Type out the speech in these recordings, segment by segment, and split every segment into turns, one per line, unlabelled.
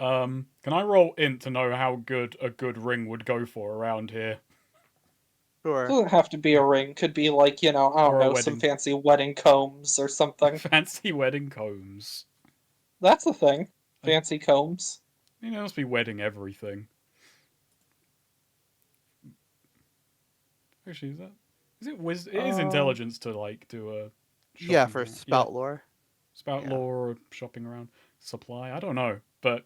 Can I roll int to know how good a good ring would go for around here?
Sure.
Doesn't have to be a ring. Could be like, I don't
Or a
know, some
wedding.
fancy wedding combs or something.
Fancy wedding combs.
That's a thing. Fancy combs.
There must be wedding everything. Actually, it is intelligence to like do a
Yeah,
shopping
for
thing.
spout lore.
Spout
Yeah.
lore or shopping around supply. I don't know, but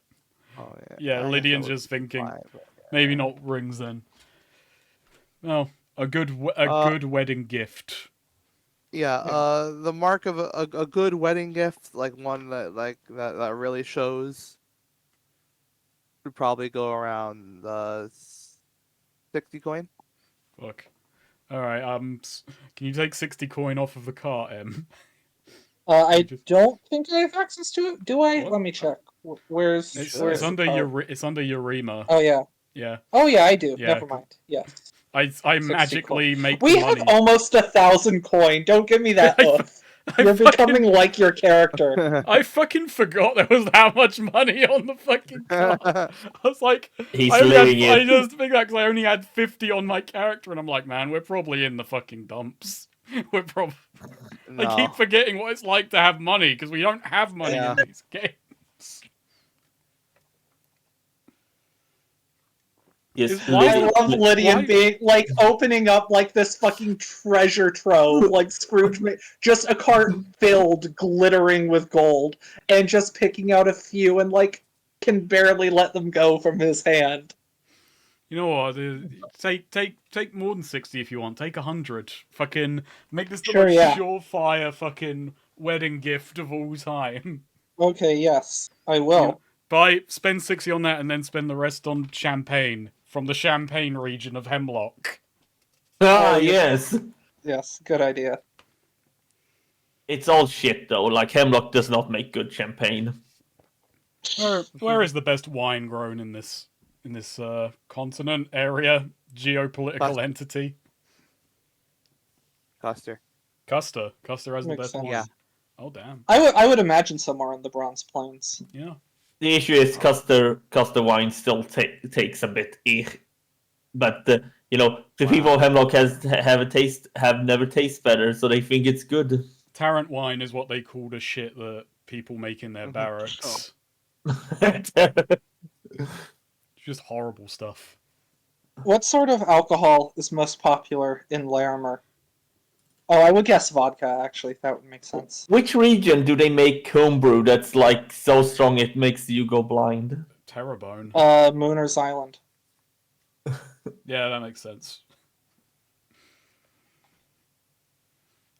Oh
yeah,
I guess
Lydian's
that would
just thinking
apply, but
maybe not rings then. Well, a
Uh,
good wedding gift.
yeah.
Yeah.
The mark of a good wedding gift, like one that really shows, would probably go around 60 coin.
Fuck. All right. Can you take 60 coin off of the cart, M?
I don't think I have access to it. Do I?
What?
Let me check. Where's
It's
the
under
card?
it's under Eurema.
Oh yeah.
Yeah.
Oh yeah, I do.
Yeah.
Never mind. Yes.
I
60
magically
coin.
make
We
the
have
money.
almost 1,000 coin. Don't give me that oof. You're becoming like your character.
I fucking forgot there was that much money on the fucking card. I was like,
He's
I
living it.
just figured that because I only had 50 on my character, and I'm like, man, we're probably in the fucking dumps. We're probably.
No.
I keep forgetting what it's like to have money because we don't have money in these games.
Yes,
I love Lydian
why-
being like opening up like this fucking treasure trove, like Scrooge, just a cart filled, glittering with gold, and just picking out a few and like can barely let them go from his hand.
You know what? Take more than 60 if you want. Take 100. Fucking make this the
Sure,
most
yeah.
surefire fucking wedding gift of all time.
Okay, yes, I will.
Spend 60 on that and then spend the rest on champagne from the Champagne region of Hemlock.
Ah, yes.
Yes, good idea.
It's all shit though. Like Hemlock does not make good champagne.
Where is the best wine grown in this continent area geopolitical entity?
Custer.
Custer has the
Makes
best
sense.
wine.
Yeah.
Oh damn.
I would imagine somewhere in the Bronze Plains.
Yeah.
The issue is Custer wine still takes a bit, but the people of Hemlock have never tasted better, so they think it's good.
Tarrant wine is what they call the shit that people make in their barracks. It's just horrible stuff.
What sort of alcohol is most popular in Larimer? Oh, I would guess vodka, actually. That would make sense.
Which region do they make homebrew that's like so strong it makes you go blind?
Terrebone.
Mooner's Island.
Yeah, that makes sense.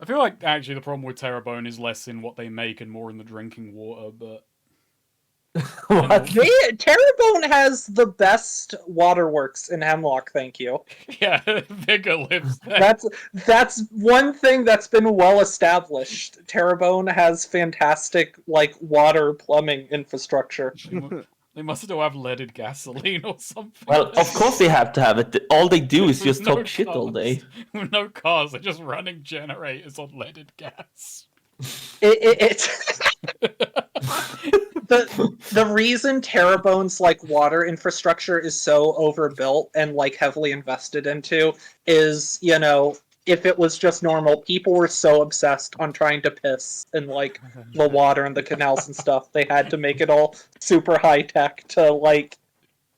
I feel like actually the problem with Terrebone is less in what they make and more in the drinking water, but
What?
Terrebone has the best waterworks in Hemlock, thank you.
yeah, Vigor lives there.
That's one thing that's been well established. Terrebone has fantastic water plumbing infrastructure.
They must still have leaded gasoline or something.
Well, of course they have to have it. All they do is
With
just
no
talk shit all day.
With no cars, they're just running generators on leaded gas.
It's the reason Terrebone's water infrastructure is so overbuilt and heavily invested into is, if it was just normal, people were so obsessed on trying to piss in the water and the canals and stuff, they had to make it all super high tech to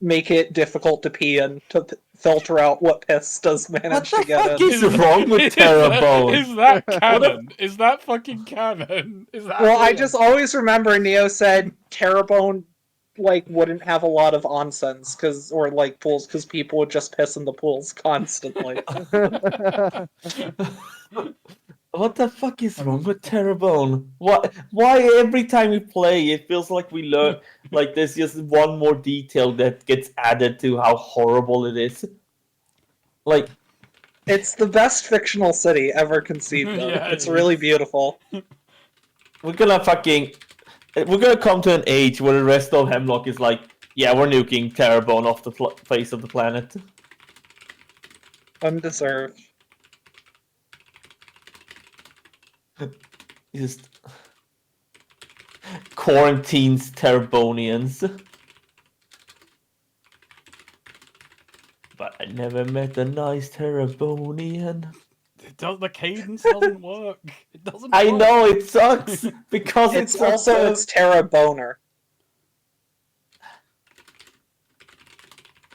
make it difficult to pee and to filter out what piss does manage to get in.
What the fuck is wrong with Terrebone?
Is that canon? Is that fucking canon? Is that
Well,
real?
I just always remember Neo said Terrebone wouldn't have a lot of onsens or pools because people would just piss in the pools constantly.
What the fuck is wrong with Terrebone? Why every time we play, it feels like we learn there's just one more detail that gets added to how horrible it is.
It's the best fictional city ever conceived of.
Yeah,
It's
it
really
is.
beautiful.
we're gonna come to an age where the rest of Hemlock is yeah, we're nuking Terrebone off the face of the planet.
Undeserved.
Just quarantines Terrebonians. I never met a nice Terrabonian.
The cadence doesn't work. It doesn't
I
work.
know it sucks because
It's
it's
also it's Terra Boner.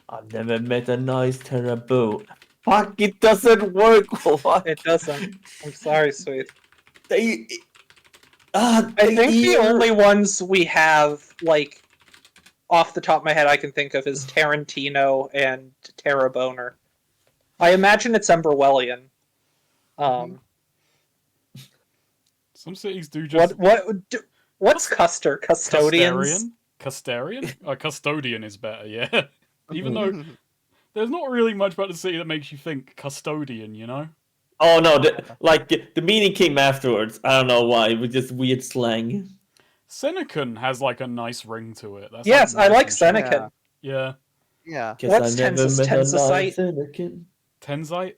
I've never met a nice Terrabo. Fuck! It doesn't work. What?
It doesn't. I'm sorry, sweet.
They.
I
They
think the
either-
only ones we have, like, off the top of my head I can think of is Tarantino and Terra Boner. I imagine it's Emberwellian.
Some cities do just
What's Custer? Custodians?
Custarian? Custodian is better, yeah. Even though there's not really much about the city that makes you think custodian, you know?
Oh no! The meaning came afterwards. I don't know why. It was just weird slang.
Senecan has like a nice ring to it. That's
Yes, I
nice
like
and short.
Senecan.
Yeah.
Yeah.
Guess
What's
I never met a nice
Tensicite?
Senecan.
Tenzite?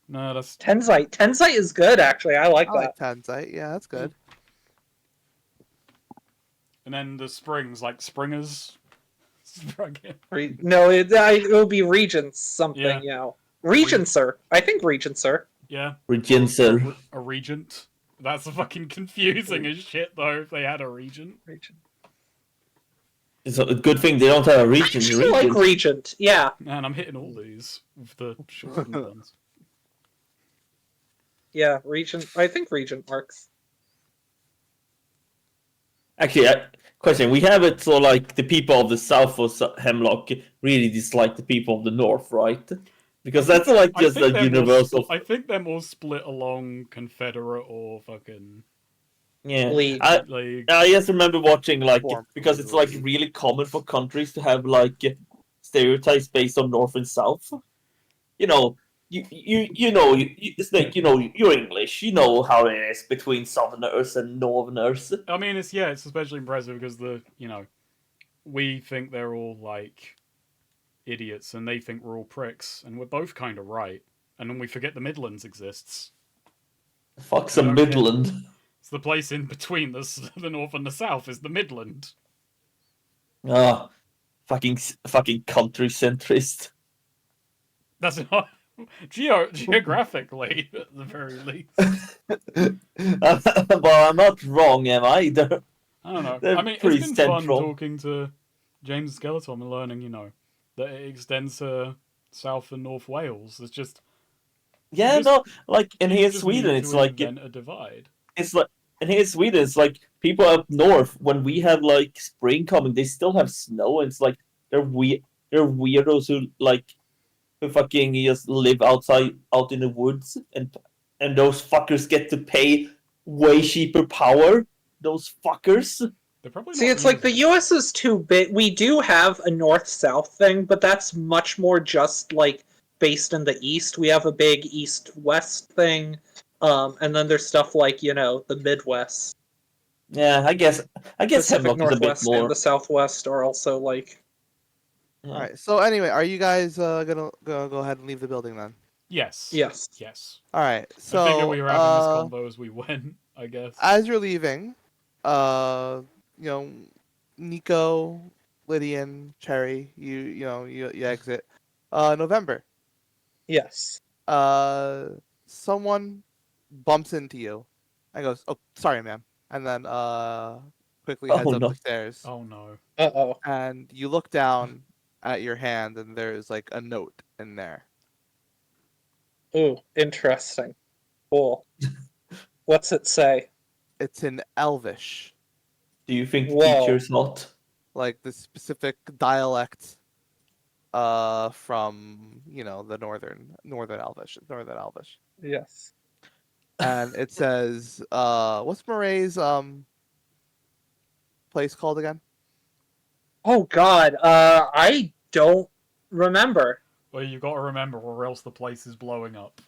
No, that's
Tensite. Tensite is good, actually. I like
I
that.
like Tensite. Yeah, that's good.
and then the springs, like Springers.
No, it would be Regents something,
Yeah.
you know. Regencer. I think Regencer.
Yeah.
Regencer.
A regent. That's fucking confusing as shit though if they had a regent.
It's a good thing they don't have a
I
region.
actually like Regent. Yeah.
Man, I'm hitting all these with the shortened ones.
Yeah, Regent. I think Regent works.
Actually, question: we have it so like the people of the south of Hemlock really dislike the people of the north, right? Because that's like
I
just
think
a
they're
universal.
I think they're more split along Confederate or fucking
Yeah,
League.
League.
I just remember watching like
Form.
because it's like really common for countries to have like stereotypes based on north and south. You know, it's like you're English. You know how it is between southerners and northerners.
I mean, it's especially impressive because we think they're all like idiots and they think we're all pricks, and we're both kind of right. And then we forget the Midlands exists.
Fuck some
Okay.
Midland.
It's the place in between the north and the south is the Midland.
Ah, fucking country centrist.
That's not geographically at the very least.
Well, I'm not wrong, am I?
I don't know.
They're
I mean,
pretty
it's been
central.
fun talking to James Skeleton and learning, that it extends to South and North Wales. It's just
Yeah,
just-
no, like in
you
here in
just
Sweden,
need
it's
to
like
invent a divide.
it's like in here in Sweden, it's like people up north when we have like spring coming, they still have snow, and it's like they're weirdos who fucking just live out in the woods, and those fuckers get to pay way cheaper power. Those fuckers.
They're probably
See,
not
it's like the
using it.
US is too big. We do have a north-south thing, but that's much more just like based in the east. We have a big east-west thing. And then there's stuff like, the Midwest.
Yeah, I guess
Pacific
Hemlock is a bit
Northwest and
more.
the Southwest are also like
Yeah.
All right. So anyway, are you guys gonna go ahead and leave the building then?
Yes.
yes.
Yes.
All right. So
I figured we were having this combo as we went, I guess.
as you're leaving, Nico, Lydian, Cherry, you exit. November.
Yes.
Someone bumps into you and goes, "Oh, sorry, ma'am," and then quickly heads
Oh,
up
no.
the stairs.
Oh no.
Uh-oh.
And you look down at your hand, and there's like a note in there.
Ooh, interesting. Cool. What's it say?
It's in Elvish,
Do you think the
Whoa.
teacher's hot?
like the specific dialect from the northern Elvish.
Yes.
And it says, what's Moray's place called again?
Oh god, I don't remember.
Well, you got to remember, or else the place is blowing up.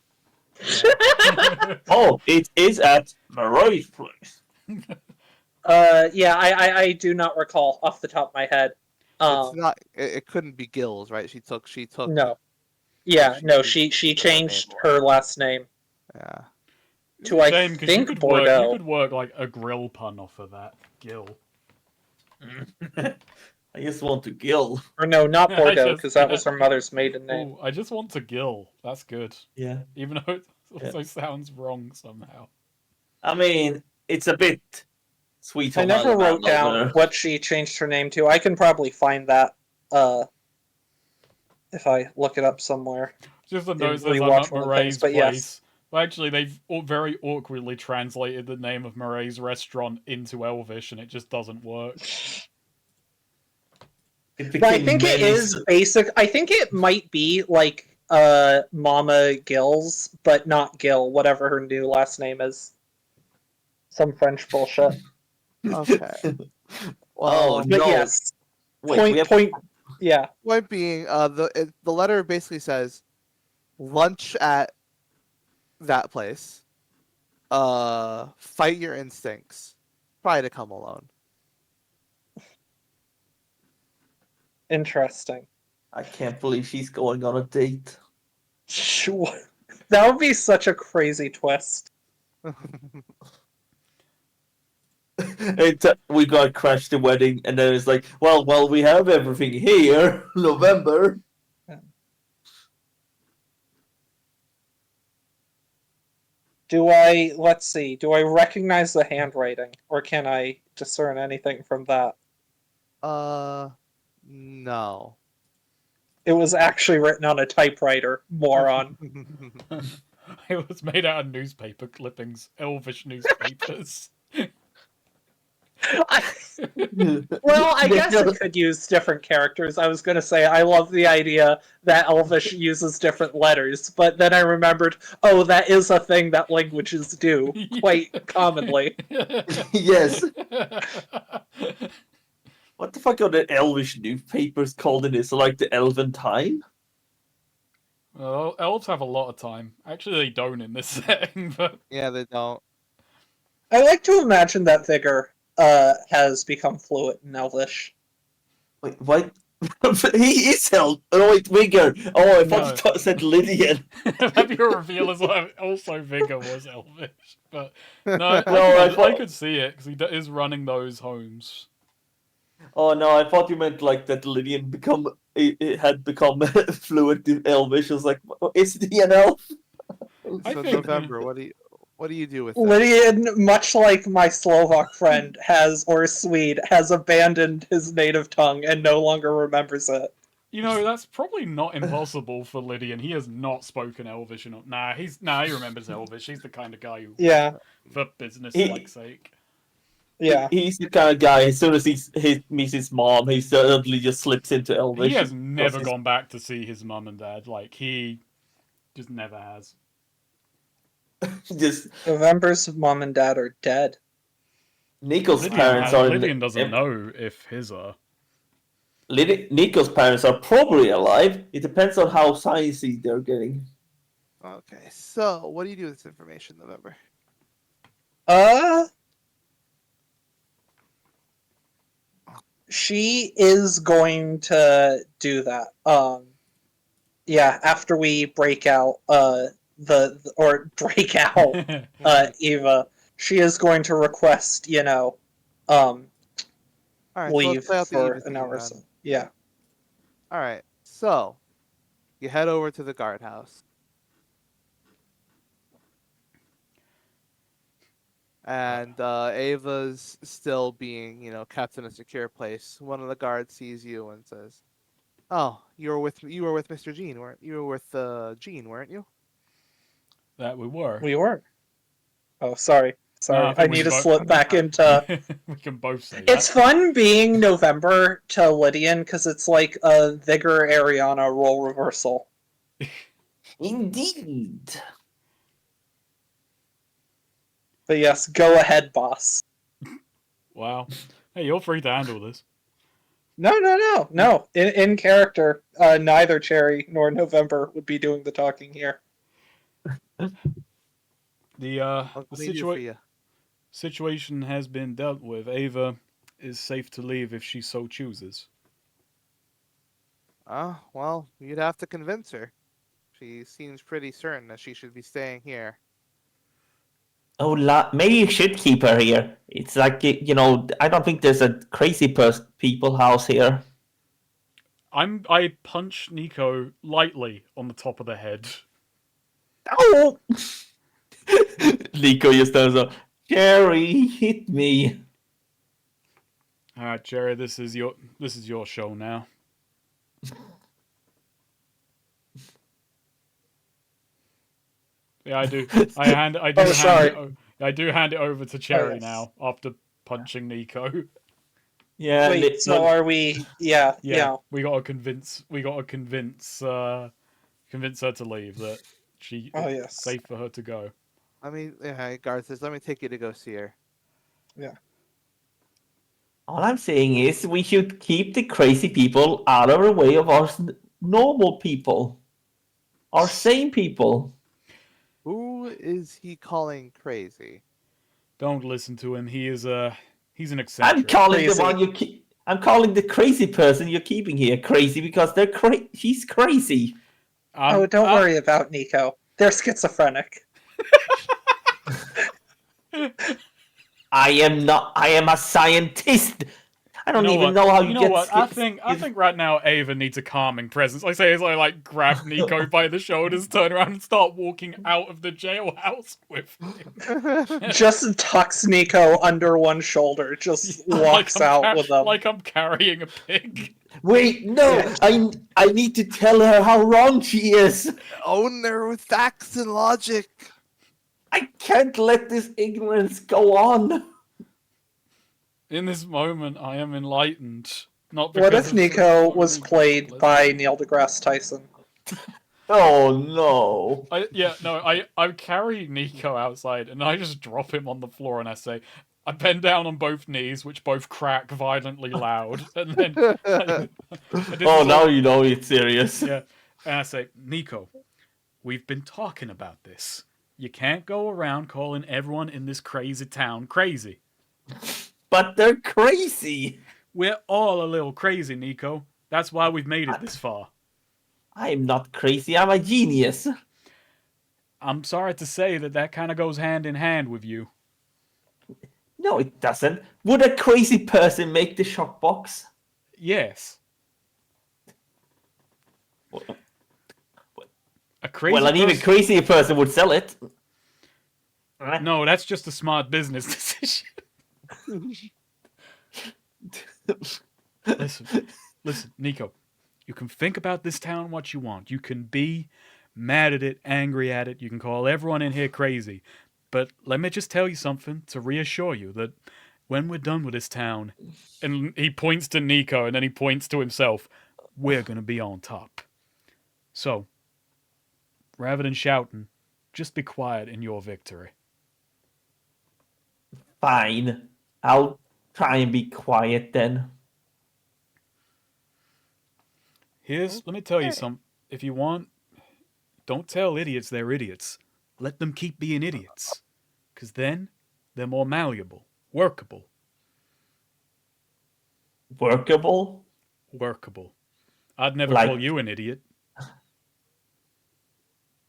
Oh, it is at Maroy's place.
Yeah, I do not recall off the top of my head.
It's not. It couldn't be Gills, right? She took.
No. Yeah,
She-
no,
she-
she
she took her name
changed
away.
her last name
Yeah.
to, I
Shame, 'cause
think,
you
Bordeaux.
could work like a grill pun off of that, Gil.
I I just want to kill.
Or no, not
I
Bordeaux,
just-
because that was her mother's maiden name.
Oh, I just want to gill. That's good.
Yeah.
Even though it also
Yeah.
sounds wrong somehow.
I mean, it's a bit sweet.
I
on
never wrote down
Alabama.
what she changed her name to. I can probably find that if I look it up somewhere.
Just a
Didn't
note says I'm
rewatch
at
one of the
Moray's
things, but
place.
yes.
Well, actually, they've very awkwardly translated the name of Moray's restaurant into Elvish, and it just doesn't work.
It
But I
became
think it
many
is basic. I think it might be like Mama Gills, but not Gill, whatever her new last name is. Some French bullshit.
Okay.
Oh,
Well,
But
no.
yes.
Wait, we have
Point yeah.
point being, the letter basically says, lunch at that place. Fight your instincts. Try to come alone.
Interesting.
I can't believe she's going on a date.
Sure. That would be such a crazy twist.
We got crashed the wedding, and then it's like, well, we have everything here. November.
Let's see, do I recognize the handwriting, or can I discern anything from that?
No.
It was actually written on a typewriter, moron.
It was made out of newspaper clippings, Elvish newspapers.
Well, I guess it could use different characters. I was going to say, I love the idea that Elvish uses different letters, but then I remembered, oh, that is a thing that languages do quite commonly.
Yes. What the fuck are the Elvish newspapers called in this? Like the Elven Time?
Well, elves have a lot of time. Actually, they don't in this setting, but
Yeah, they don't.
I like to imagine that Vigor has become fluent in Elvish.
Wait, what? He is Elf. Oh, wait, Vigor. Oh, I thought
No.
you said Lydian.
maybe a reveal as well. Also, Vigor was Elvish, but no,
I thought-
I could see it because he is running those homes.
Oh no, I thought you meant like that Lydian it had become fluent in Elvish. I was like, is he an elf?
I
So
think-
November, what do you do with that?
Lydian, much like my Slovak friend or Swede, has abandoned his native tongue and no longer remembers it.
You know, that's probably not impossible for Lydian. He has not spoken Elvish enough. He remembers Elvish. He's the kind of guy who,
Yeah,
for business sake.
yeah.
He's the kind of guy. As soon as he meets his mom, he suddenly just slips into Elvish.
He has never
his-
gone back to see his mum and dad. Like, he just never has.
Just
November's mom and dad are dead.
Nico's parents are.
Lydian doesn't know if his are.
Nico's parents are probably alive. It depends on how sciencey they're getting.
Okay, so what do you do with this information, November?
She is going to do that. Yeah, after we break out break out Eva, she is going to request,
All right, so
leave
let's play out the
for
Eva
an
scene
hour or
then.
so. Yeah.
All right, so you head over to the guardhouse. And Ava's still being, kept in a secure place. One of the guards sees you and says, "Oh, you were with Mr. Gene, weren't you? You were with Gene, weren't you?"
That we were.
We were. Oh, sorry.
No,
I
think we
need to
both-
slip back into.
We can both say
It's
that.
fun being November to Lydian because it's like a Vigor Ariana role reversal.
Indeed.
But yes, go ahead, boss.
Wow. Hey, you're free to handle this.
No. In character, neither Cherry nor November would be doing the talking here.
What can we do for you?
Situation has been dealt with. Ava is safe to leave if she so chooses.
Well, you'd have to convince her. She seems pretty certain that she should be staying here.
Oh, maybe you should keep her here. It's like, I don't think there's a crazy people house here.
I punch Nico lightly on the top of the head.
Oh! Nico just turns up. Jerry, hit me.
All right, Jerry, this is your show now. Yeah, I do. I do hand it over to Cherry
yes.
now after punching Nico.
Yeah.
Wait, so are we? Yeah,
Yeah, we gotta convince convince her to leave. That
Oh
it's
yes.
safe for her to go.
I mean, yeah, Garth says, "Let me take you to go see her."
Yeah.
All I'm saying is we should keep the crazy people out of the way of our normal people. Our sane people.
Who is he calling crazy?
Don't listen to him. He's an
I'm
eccentric.
calling the
Crazy.
one you keep. I'm calling the crazy person you're keeping here crazy because she's crazy.
Oh, don't worry about Nico. They're schizophrenic.
I am not. I am a scientist. I don't even know how you
know
get.
what? I think right now Ava needs a calming presence. I say as I like grab Nico by the shoulders, turn around, and start walking out of the jailhouse with him.
Just tucks Nico under one shoulder. Just walks out with them.
like I'm carrying a pig.
Wait, no!
Yeah.
I need to tell her how wrong she is.
Own her with facts and logic.
I can't let this ignorance go on.
In this moment, I am enlightened. Not because
What if
of
Nico
some
was
holy
played
godless-
by Neil deGrasse Tyson?
Oh no!
I carry Nico outside and I just drop him on the floor and I say, I bend down on both knees, which both crack violently loud, and then
Oh, now you know it's serious.
yeah, and I say, Nico, we've been talking about this. You can't go around calling everyone in this crazy town crazy.
But they're crazy.
We're all a little crazy, Nico. That's why we've made it this far.
I'm not crazy. I'm a genius.
I'm sorry to say that kind of goes hand in hand with you.
No, it doesn't. Would a crazy person make the shock box?
Yes. A crazy
Well, an even
person...
crazier person would sell it.
No, that's just a smart business decision. Listen, Nico. You can think about this town what you want. You can be mad at it, angry at it. You can call everyone in here crazy. But let me just tell you something to reassure you that when we're done with this town, and he points to Nico and then he points to himself, we're going to be on top. So, rather than shouting, just be quiet in your victory.
Fine. I'll try and be quiet then.
Let me tell you something. If you want, don't tell idiots they're idiots. Let them keep being idiots. Because then, they're more malleable, workable.
Workable?
Workable. I'd never
Like-
call you an idiot.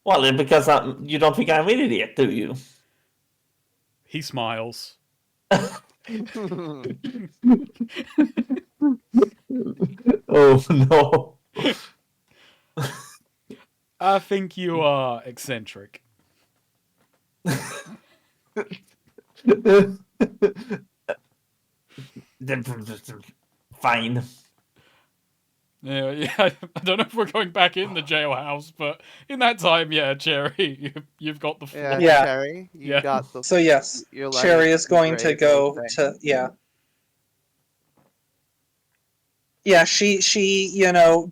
Well, because you don't think I'm an idiot, do you?
He smiles.
Oh, no.
I think you are eccentric.
Fine.
Yeah, I don't know if we're going back in the jailhouse, but in that time, yeah, Cherry, you've got the floor.
Yeah,
Yeah.
Cherry, you
Yeah.
got the.
So yes,
You're letting
Cherry is
the
going to
grave
go
thing.
to yeah. She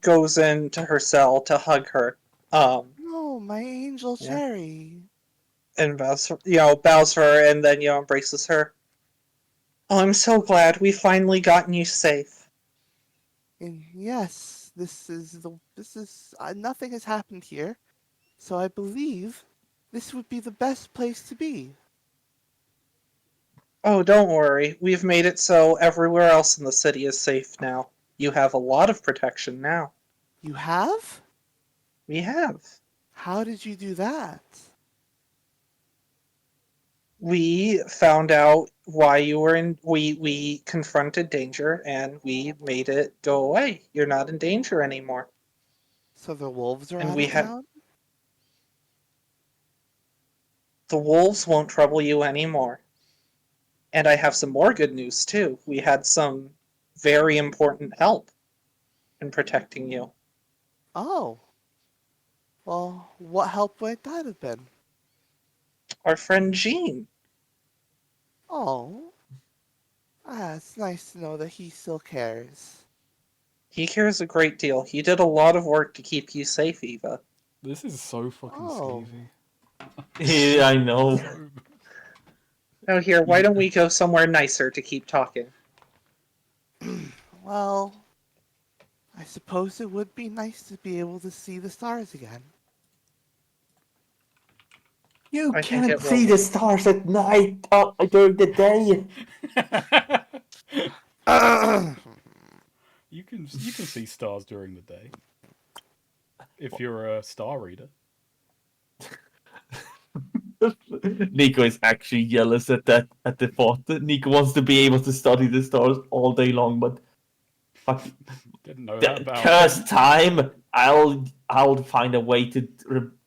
goes into her cell to hug her.
No, my angel
Yeah.
Cherry.
And bows for her, and then embraces her. Oh, I'm so glad we finally gotten you safe.
And yes, this is nothing has happened here, so I believe this would be the best place to be.
Oh, don't worry. We've made it so everywhere else in the city is safe now. You have a lot of protection now.
You have?
We have.
How did you do that?
We found out why you were in. We confronted danger and we made it go away. You're not in danger anymore.
So the wolves are
And
out
we
of
had
town?
the wolves won't trouble you anymore. And I have some more good news too. We had some very important help in protecting you.
Oh. Well, what help might that have been?
Our friend Jean.
Oh. It's nice to know that he still cares.
He cares a great deal. He did a lot of work to keep you safe, Eva.
This is so fucking
Oh.
skeevy.
Yeah, I know.
So...
Now here, why don't we go somewhere nicer to keep talking?
Well, I suppose it would be nice to be able to see the stars again.
You
I think
can't
it will
see
be.
the stars at night during the day.
you can see stars during the day if you're a star reader.
Nico is actually jealous at the thought that Nico wants to be able to study the stars all day long, but fuck,
Didn't know that about
curse
him.
time. I'll find a way to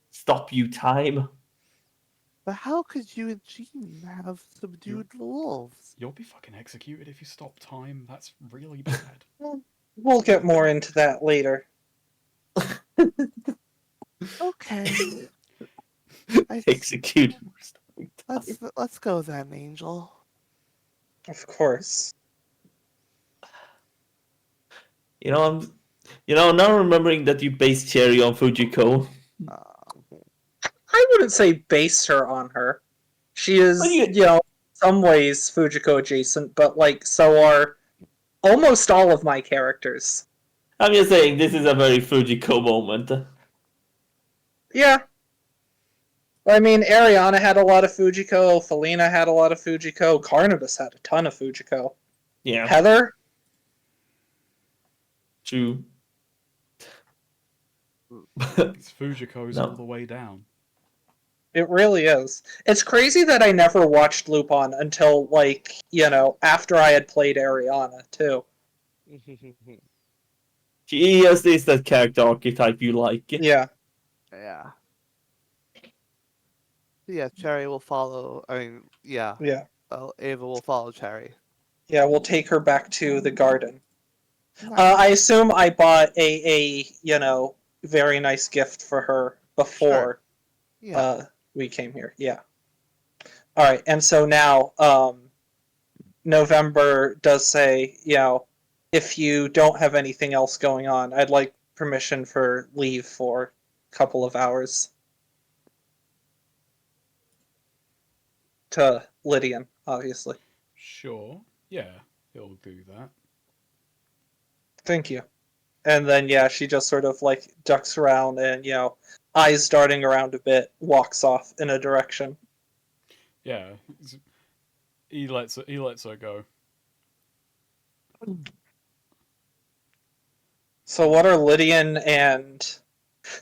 stop you, time.
But how could you and Jean have subdued the wolves?
You'll be fucking executed if you stop time. That's really bad.
We'll get more into that later.
Okay.
Execute. for stopping time.
Let's go then, Angel.
Of course.
Now remembering that you based Cherry on Fujiko.
Uh,
I wouldn't say base her on her. She is,
Well, you-
in some ways Fujiko adjacent, but like so are almost all of my characters.
I'm just saying this is a very Fujiko moment.
Yeah. I mean, Ariana had a lot of Fujiko, Felina had a lot of Fujiko, Carnibus had a ton of Fujiko.
Yeah,
Heather?
true.
It's Fujiko's
No.
all the way down.
It really is. It's crazy that I never watched Lupin until, after I had played Ariana, too.
She has that character archetype you like.
Yeah.
yeah. Yeah, Cherry will follow. Yeah.
Yeah.
Ava will follow Cherry.
Yeah, we'll take her back to the garden.
Nice.
I assume I bought a very nice gift for her before
Yeah.
we came here. Yeah. All right, and so now November does say, if you don't have anything else going on, I'd like permission for leave for a couple of hours. To Lydian, obviously.
Sure. Yeah, he'll do that.
Thank you. And then, she just sort of ducks around and, eyes darting around a bit, walks off in a direction.
Yeah, he lets her go.
So what are Lydian and...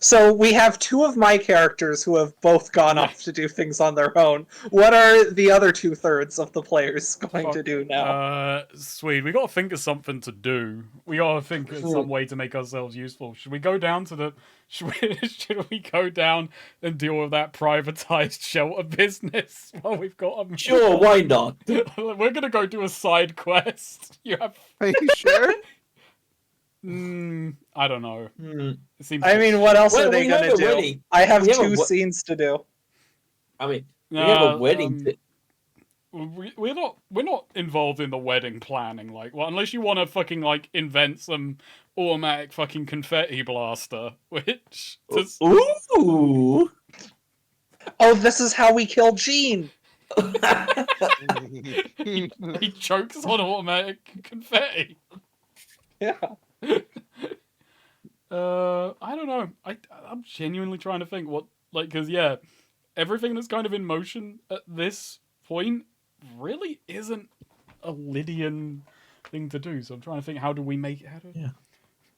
So we have two of my characters who have both gone off to do things on their own. What are the other 2/3 of the players going to do now?
Sweet. We gotta think of something to do. We gotta think of some way to make ourselves useful. Should we go down to the? Should we go down and deal with that privatized shelter business while we've got them?
Sure, why not?
We're gonna go do a side quest. You have?
Are you sure?
I don't know. It seems.
I mean, what else
Well,
are they
we have
going to
a
do?
wedding.
I have
We have a
two
we-
scenes to do.
I mean, we have a wedding.
We're not involved in the wedding planning, unless you want to fucking invent some automatic fucking confetti blaster, which just...
Ooh.
Oh, this is how we kill Jean.
he chokes on automatic confetti.
Yeah.
I don't know. I'm genuinely trying to think because everything that's kind of in motion at this point really isn't a Lydian thing to do. So I'm trying to think, how do we make it?
Yeah.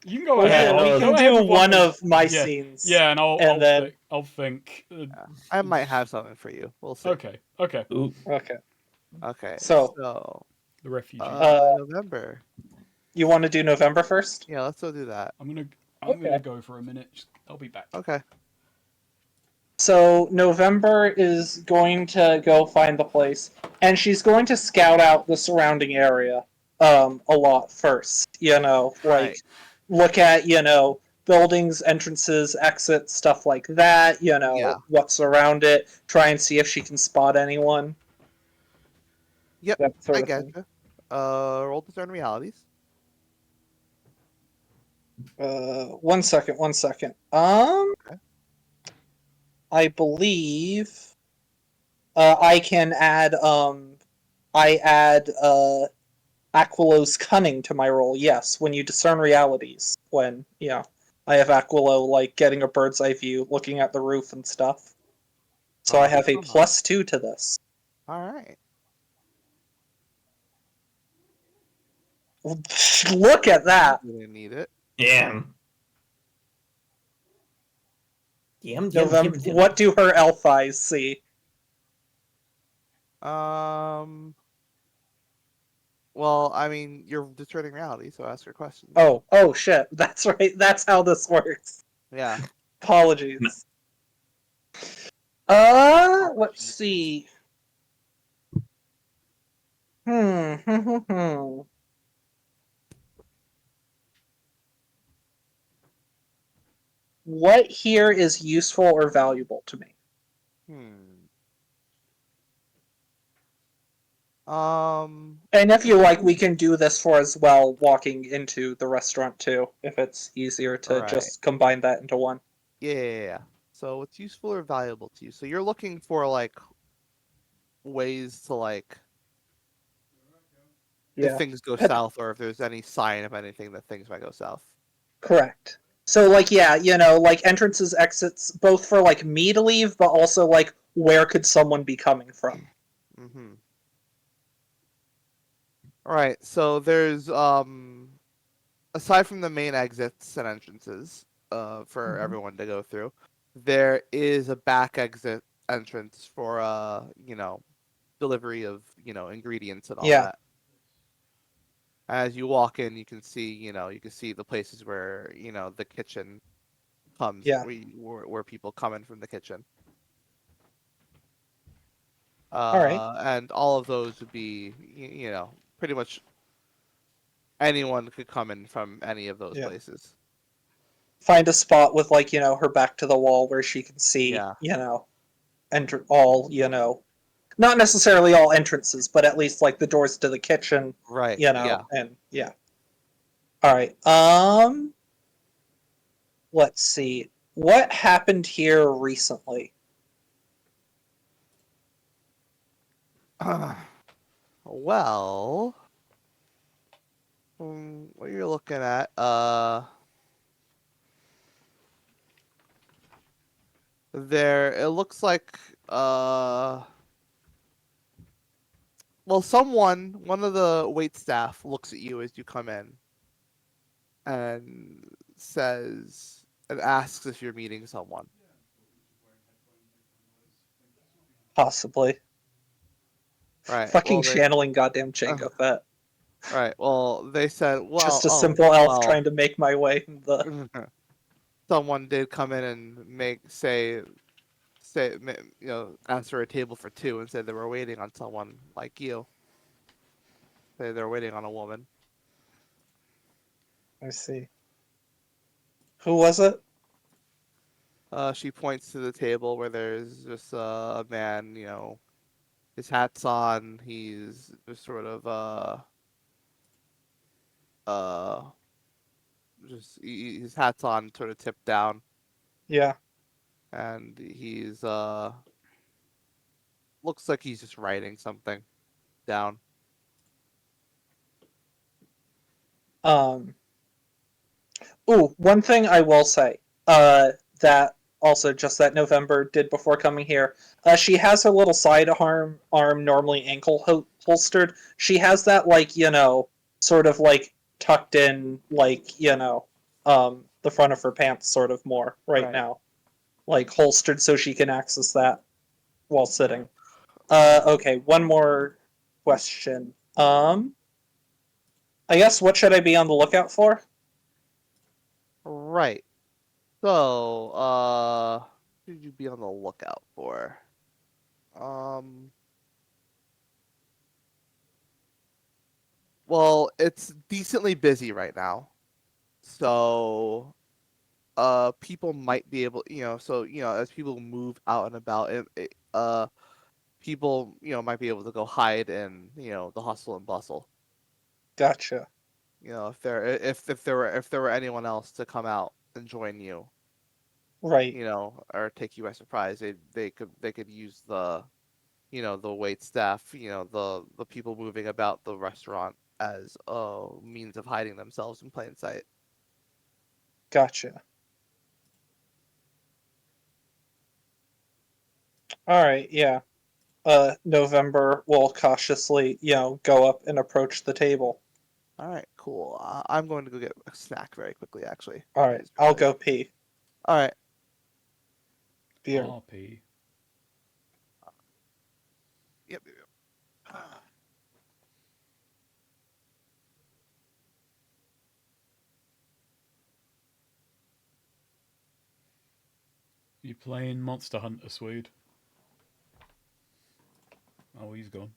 You can go
Well,
ahead.
yeah, we
no,
can
Go ahead
do
with
one
was-
of my
yeah.
scenes.
Yeah, and
And then-
I'll think.
Yeah. I might have something for you. We'll see.
Okay.
Ooh.
Okay.
Okay.
So,
The refugee.
November.
You want to do November first?
Yeah, let's go do that.
I'm gonna
Okay.
go for a minute. I'll be back.
Okay.
So November is going to go find the place, and she's going to scout out the surrounding area a lot first.
Right.
Look at buildings, entrances, exits, stuff like that.
Yeah.
What's around it. Try and see if she can spot anyone.
Yep,
That sort
I
of thing.
getcha. Roll discern realities.
1 second. 1 second.
Okay.
I believe I can add Aquilo's cunning to my roll. Yes, when you discern realities, when I have Aquilo like getting a bird's eye view, looking at the roof and stuff. So I have a +2 to this.
All right.
Look at that.
You didn't need it.
Damn. Damn.
November. What do her elf eyes see?
Well, I mean, you're discerning reality, so ask your questions.
Oh shit. That's right. That's how this works.
Yeah.
Apologies. Let's see. What here is useful or valuable to me? And if you like, we can do this for as well walking into the restaurant too, if it's easier to just combine that into one.
Yeah. So what's useful or valuable to you? So you're looking for like ways to like if things go south or if there's any sign of anything that things might go south.
Correct. So like like entrances, exits, both for like me to leave, but also like where could someone be coming from?
Mm-hmm. All right. So there's aside from the main exits and entrances for everyone to go through, there is a back exit entrance for delivery of ingredients and all that. As you walk in, you can see the places where the kitchen comes.
Yeah.
Where people come in from the kitchen.
All right.
And all of those would be pretty much anyone could come in from any of those places.
Find a spot with like her back to the wall where she can see enter all not necessarily all entrances, but at least like the doors to the kitchen.
Right.
And all right. Let's see. What happened here recently?
Well, what you're looking at, it looks like, well, one of the wait staff looks at you as you come in and asks if you're meeting someone.
Possibly.
Right.
Fucking channeling goddamn Jango Fett.
Right. Well, they said, well,
just a simple elf trying to make my way in the.
Someone did come in and ask for a table for two and said they were waiting on someone like you. Say they're waiting on a woman.
I see. Who was it?
She points to the table where there's just a man, his hat's on. He's just sort of his hat's on, sort of tipped down.
Yeah.
And he's looks like he's just writing something down.
One thing I will say, that also just that November did before coming here. She has her little sidearm normally ankle holstered. She has that like sort of like tucked in like the front of her pants sort of more right now, like holstered so she can access that while sitting. Okay, one more question. I guess what should I be on the lookout for?
Right. So, what should you be on the lookout for? Well, it's decently busy right now. So, people might be able, as people move out and about, people, might be able to go hide in, the hustle and bustle.
Gotcha.
If there were anyone else to come out and join you,
Right.
or take you by surprise, they could use the wait staff, the people moving about the restaurant as a means of hiding themselves in plain sight.
Gotcha. All right. Yeah. November will cautiously, go up and approach the table.
All right, cool. I'm going to go get a snack very quickly, actually.
All right. I'll go pee.
All right.
Beer.
RP.
Yep.
You playing Monster Hunter, Swede? Oh, he's gone.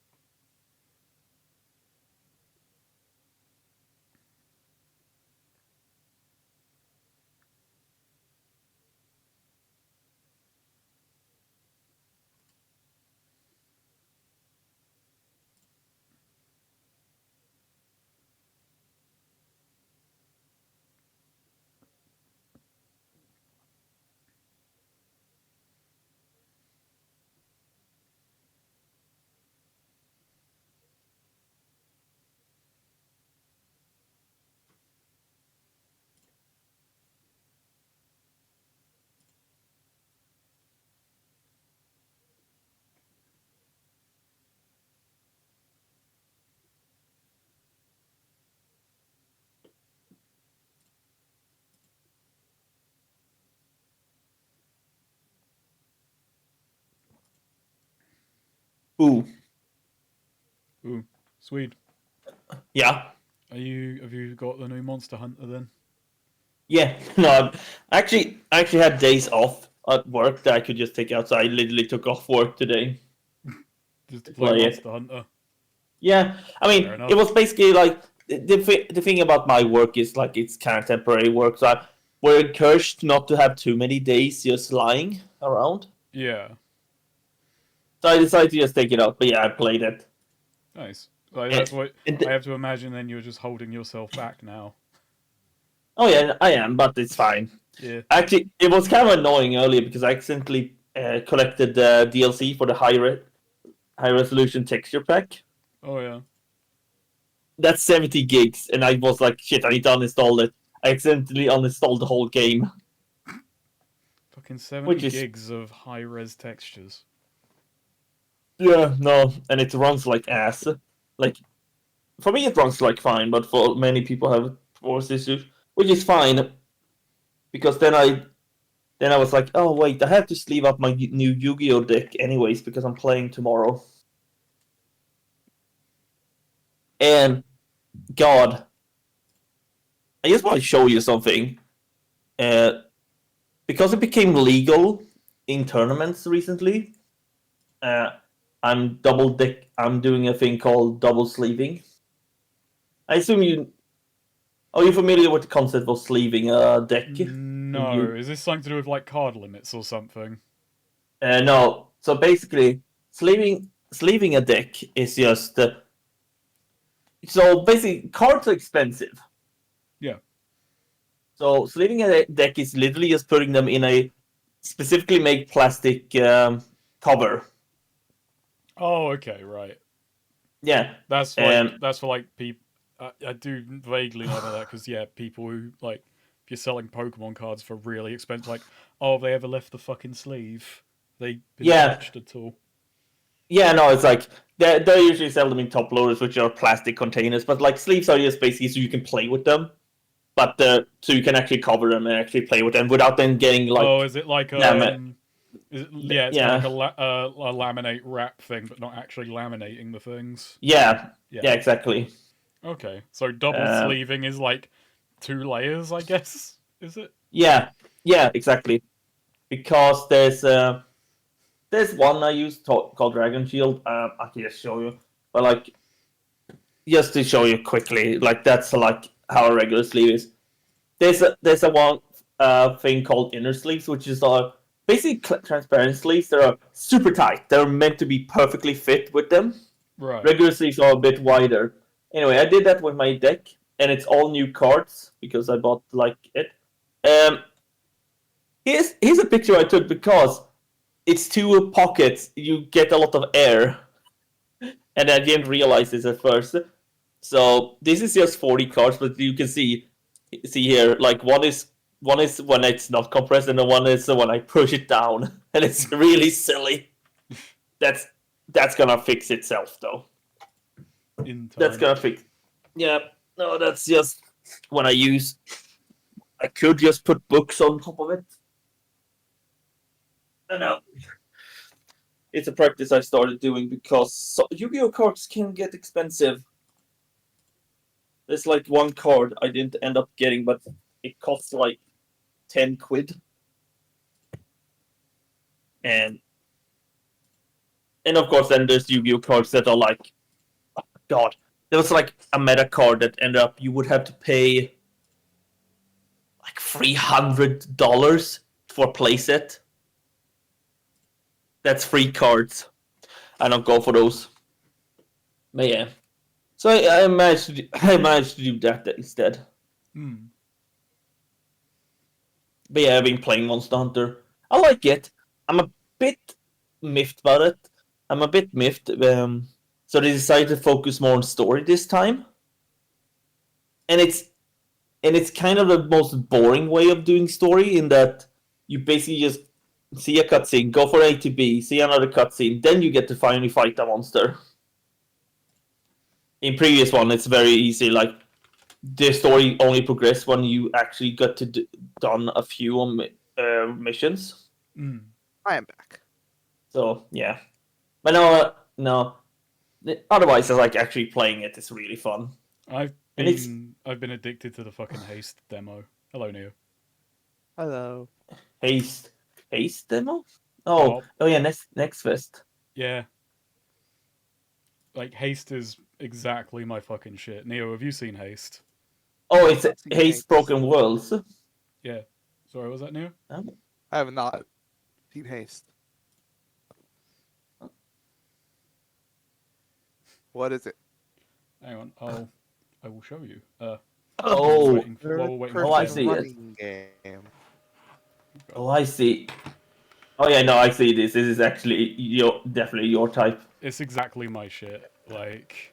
Ooh.
Ooh, Swede.
Yeah.
Have you got the new Monster Hunter then?
Yeah. No, I actually had days off at work that I could just take out. So I literally took off work today.
Just to play
Play it.
Monster Hunter.
Yeah, I mean,
Fair enough.
it was basically like the thing about my work is like it's kind of temporary work, so we're encouraged not to have too many days just lying around.
Yeah.
So I decided to just take it out. But yeah, I played it.
Nice. Like, that's what
And
I have to imagine. Then you're just holding yourself back now.
oh yeah, I am, but it's fine.
Yeah.
Actually, it was kind of annoying earlier because I accidentally collected the DLC for the high resolution texture pack.
Oh yeah.
That's 70 gigs, and I was like, shit, I need to uninstall it. I accidentally uninstalled the whole game.
Fucking 70
Which is-
gigs of high res textures.
Yeah, no, and it runs like ass. Like, for me it runs like fine, but for many people have force issues, which is fine. Because then I was like, oh wait, I have to sleeve up my new Yu-Gi-Oh deck anyways because I'm playing tomorrow. And God, I just want to show you something. Because it became legal in tournaments recently, I'm doing a thing called double sleeving. I assume you. Are you familiar with the concept of sleeving a deck?
No, is this something to do with like card limits or something?
No. So basically, sleeving a deck is just. So basically, cards are expensive.
Yeah.
So sleeving a deck is literally just putting them in a specifically made plastic cover.
Oh, okay, right.
Yeah.
That's for like people. I do vaguely know about that because yeah, people who like if you're selling Pokemon cards for really expensive, like oh, have they ever left the fucking sleeve? They been touched at all?
Yeah, no, it's like they usually sell them in top loaders, which are plastic containers, but like sleeves are just basically so you can play with them. but so you can actually cover them and actually play with them without them getting like
Oh, is it like yeah, it's kind of like
yeah,
a laminate wrap thing, but not actually laminating the things.
yeah,
Yeah.
exactly.
Okay, so double
Um,
sleeving is like 2 layers, I guess. Is it?
yeah, exactly. Because there's one I use called Dragon Shield. I can just show you, but like just to show you quickly, like that's like how a regular sleeve is. There's a one thing called inner sleeves, which is basically transparent sleeves. They're super tight. They're meant to be perfectly fit with them.
Right.
Regular sleeves are a bit wider. Anyway, I did that with my deck, and it's all new cards because I bought like it. Um, here's a picture I took because it's two pockets. You get a lot of air, and I didn't realize this at first. So this is just 40 cards, but you can see here, like one is when it's not compressed, and the one is when I push it down, and it's really silly. That's gonna fix itself though.
In time.
That's gonna fix. Yeah, no, that's just when I use. I could just put books on top of it. I know. It's a practice I started doing because Yu-Gi-Oh cards can get expensive. There's like one card I didn't end up getting, but it costs like 10 quid. And of course then there's Yu-Gi-Oh cards that are like, oh God, there was like a meta card that ended up you would have to pay like $300 for a playset. That's free cards. I don't go for those. But yeah. So I managed to do that instead.
Hmm.
But yeah, I've been playing Monster Hunter. I like it. I'm a bit miffed about it. I'm a bit miffed. So they decided to focus more on story this time, and it's kind of the most boring way of doing story in that you basically just see a cutscene, go from A to B, see another cutscene, then you get to finally fight a monster. In previous one, it's very easy. Like the story only progressed when you actually got to done a few missions.
Hmm.
I am back.
So yeah, but no. Otherwise, I like actually playing it. It's really fun.
I've
And it's
been addicted to the fucking haste demo. Hello, Neo.
Hello.
haste demo.
Oh.
Oh yeah, next fest.
Yeah. Like haste is exactly my fucking shit. Neo, have you seen Haste?
Oh, it's
I've seen
Haste
Haste.
Broken Worlds.
Yeah. Sorry, was that Neo?
I have not seen Haste. What is it?
Hang on, I will show you.
Oh,
While we're waiting
Oh, I
Perfect
see it.
running game.
oh, I see. Oh yeah, no, I see this. This is actually definitely your type.
It's exactly my shit. Like,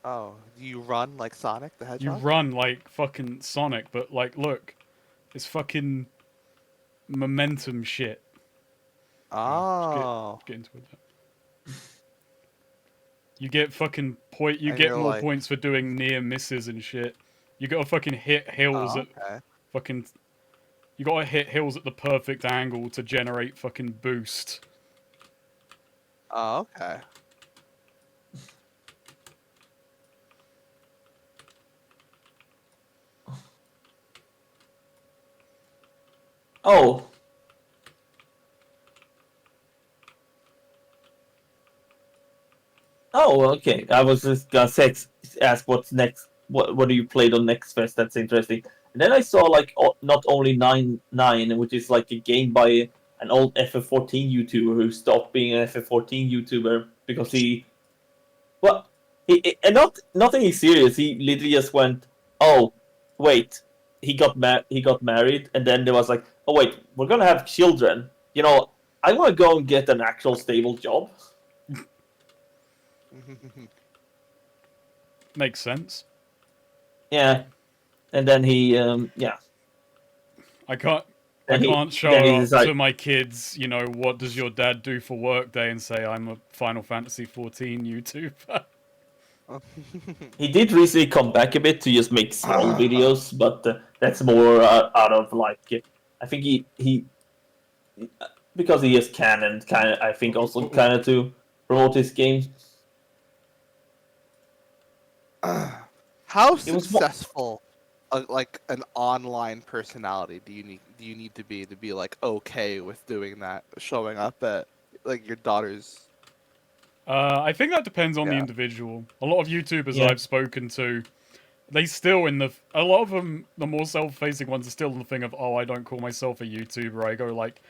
Oh, do you run like Sonic the
you
Hedgehog?
run like fucking Sonic, but like, look, it's fucking momentum shit.
Oh.
Get into it. You get fucking point. You
And
get
you're
more
like-
points for doing near misses and shit. You gotta fucking hit hills
Oh,
at
okay.
fucking. You gotta hit hills at the perfect angle to generate fucking boost.
Oh, okay.
Oh. Oh, okay. I was just gonna ask what's next. What do you play on next fest? That's interesting. And then I saw like not only 9-9, which is like a game by an old FF14 YouTuber who stopped being an FF14 YouTuber because and nothing serious. He literally just went, oh, wait, he got married, and then there was like, oh wait, we're gonna have children. I want to go and get an actual stable job.
Makes sense.
Yeah, and then he yeah.
I can't.
Then
I
he-
can't show
then he
up
decided-
to my kids, what does your dad do for work day and say I'm a Final Fantasy 14 YouTuber.
He did recently come back a bit to just make small videos, but that's more out of like I think he because he is canon, kind of I think also kind of to promote his games.
How
It was mo-
successful, like an online personality, do you need to be like okay with doing that, showing up at like your daughter's?
I think that depends on the
Yeah.
individual. A lot of YouTubers
Yeah.
I've spoken to, they still a lot of them, the more self-facing ones, are still in the thing of, oh, I don't call myself a YouTuber. I go like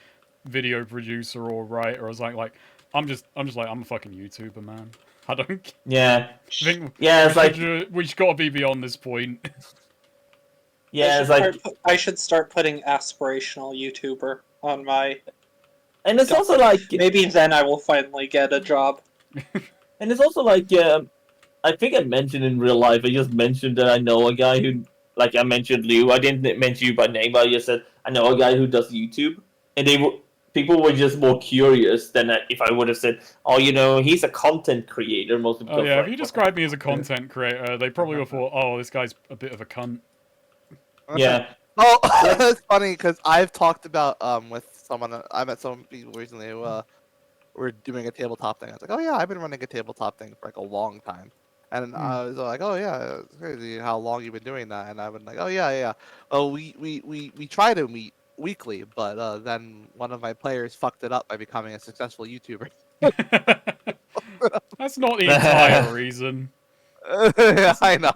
video producer or writer or something. Like, I'm just like, I'm a fucking YouTuber, man. I don't
yeah,
think
yeah. It's like
we should gotta be beyond this point.
yeah, it's like,
I should start putting aspirational YouTuber on my.
and it's also like,
Maybe then I will finally get a job.
and it's also like, I think I mentioned in real life. I just mentioned that I know a guy who, like, I mentioned Liu. I didn't mention you by name, but I just said I know a guy who does YouTube, and people were just more curious than if I would have said, oh, he's a content creator. Most people
Oh yeah,
like,
if you described me as a content creator, they probably would have thought, oh, this guy's a bit of a cunt.
yeah,
Oh,
Like-
it's funny because I've talked about with someone. I met some people recently who were doing a tabletop thing. I was like, oh yeah, I've been running a tabletop thing for like a long time. And I was like, oh yeah, it's crazy how long you've been doing that. And I've been like, oh yeah, yeah. Oh, we try to meet weekly, but then one of my players fucked it up by becoming a successful YouTuber.
That's not the entire reason.
Yeah, I know,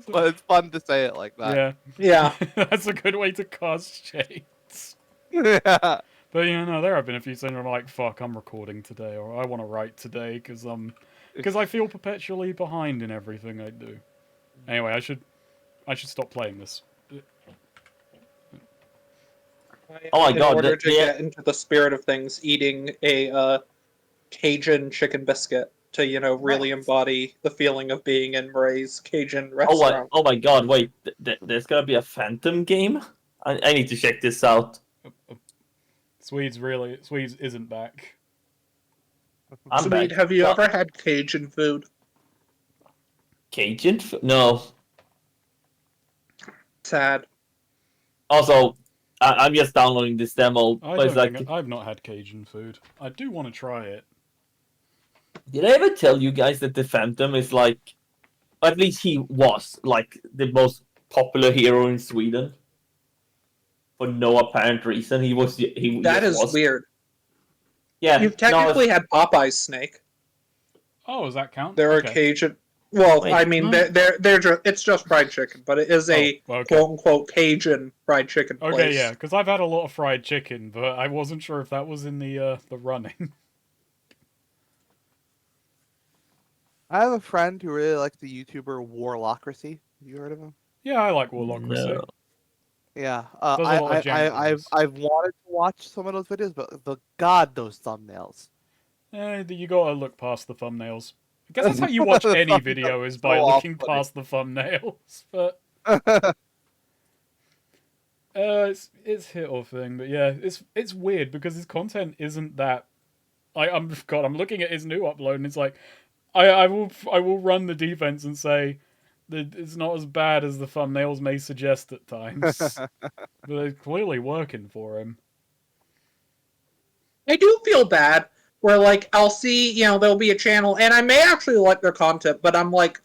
but it's fun to say it like that.
Yeah.
Yeah.
That's a good way to cast shades.
Yeah.
But no, there have been a few things where I'm like, fuck, I'm recording today, or I want to write today, because I feel perpetually behind in everything I do. Anyway, I should stop playing this.
Oh my God,
In order
that-
to
yeah.
get into the spirit of things, eating a Cajun chicken biscuit to really
Nice.
embody the feeling of being in Ray's Cajun
oh my,
restaurant.
oh my God, wait, there's gonna be a Phantom game. I need to check this out.
Swedes isn't back.
I'm
Sweet,
back.
have you
God,
ever had Cajun food?
Cajun? No.
Sad.
Also, I'm just downloading this demo.
I
But it's
don't
like,
think I've not had Cajun food. I do want to try it.
did I ever tell you guys that the Phantom is like, at least he was like the most popular hero in Sweden for no apparent reason. He was. He
That
just
is
was.
weird.
Yeah.
You've
no,
technically had Popeye's snake.
Oh, does that count?
They're
Okay.
a Cajun. Well,
Wait,
I mean,
what?
they're just, it's just fried chicken, but it is a
Oh, okay.
quote unquote Cajun fried chicken place.
Okay, yeah, because I've had a lot of fried chicken, but I wasn't sure if that was in the running.
I have a friend who really likes the YouTuber Warlocracy. Have you heard of him?
Yeah, I like Warlocracy.
No.
Yeah,
Does a lot of jank
I've wanted to watch some of those videos, but those thumbnails.
You gotta look past the thumbnails. I guess that's how you watch any video, is by
So
looking
off-putting.
past the thumbnails. But it's hit or thing. But yeah, it's weird because his content isn't that. I'm looking at his new upload and it's like, I will run the defense and say that it's not as bad as the thumbnails may suggest at times. But they're clearly working for him.
I do feel bad where, like, I'll see, there'll be a channel, and I may actually like their content, but I'm like,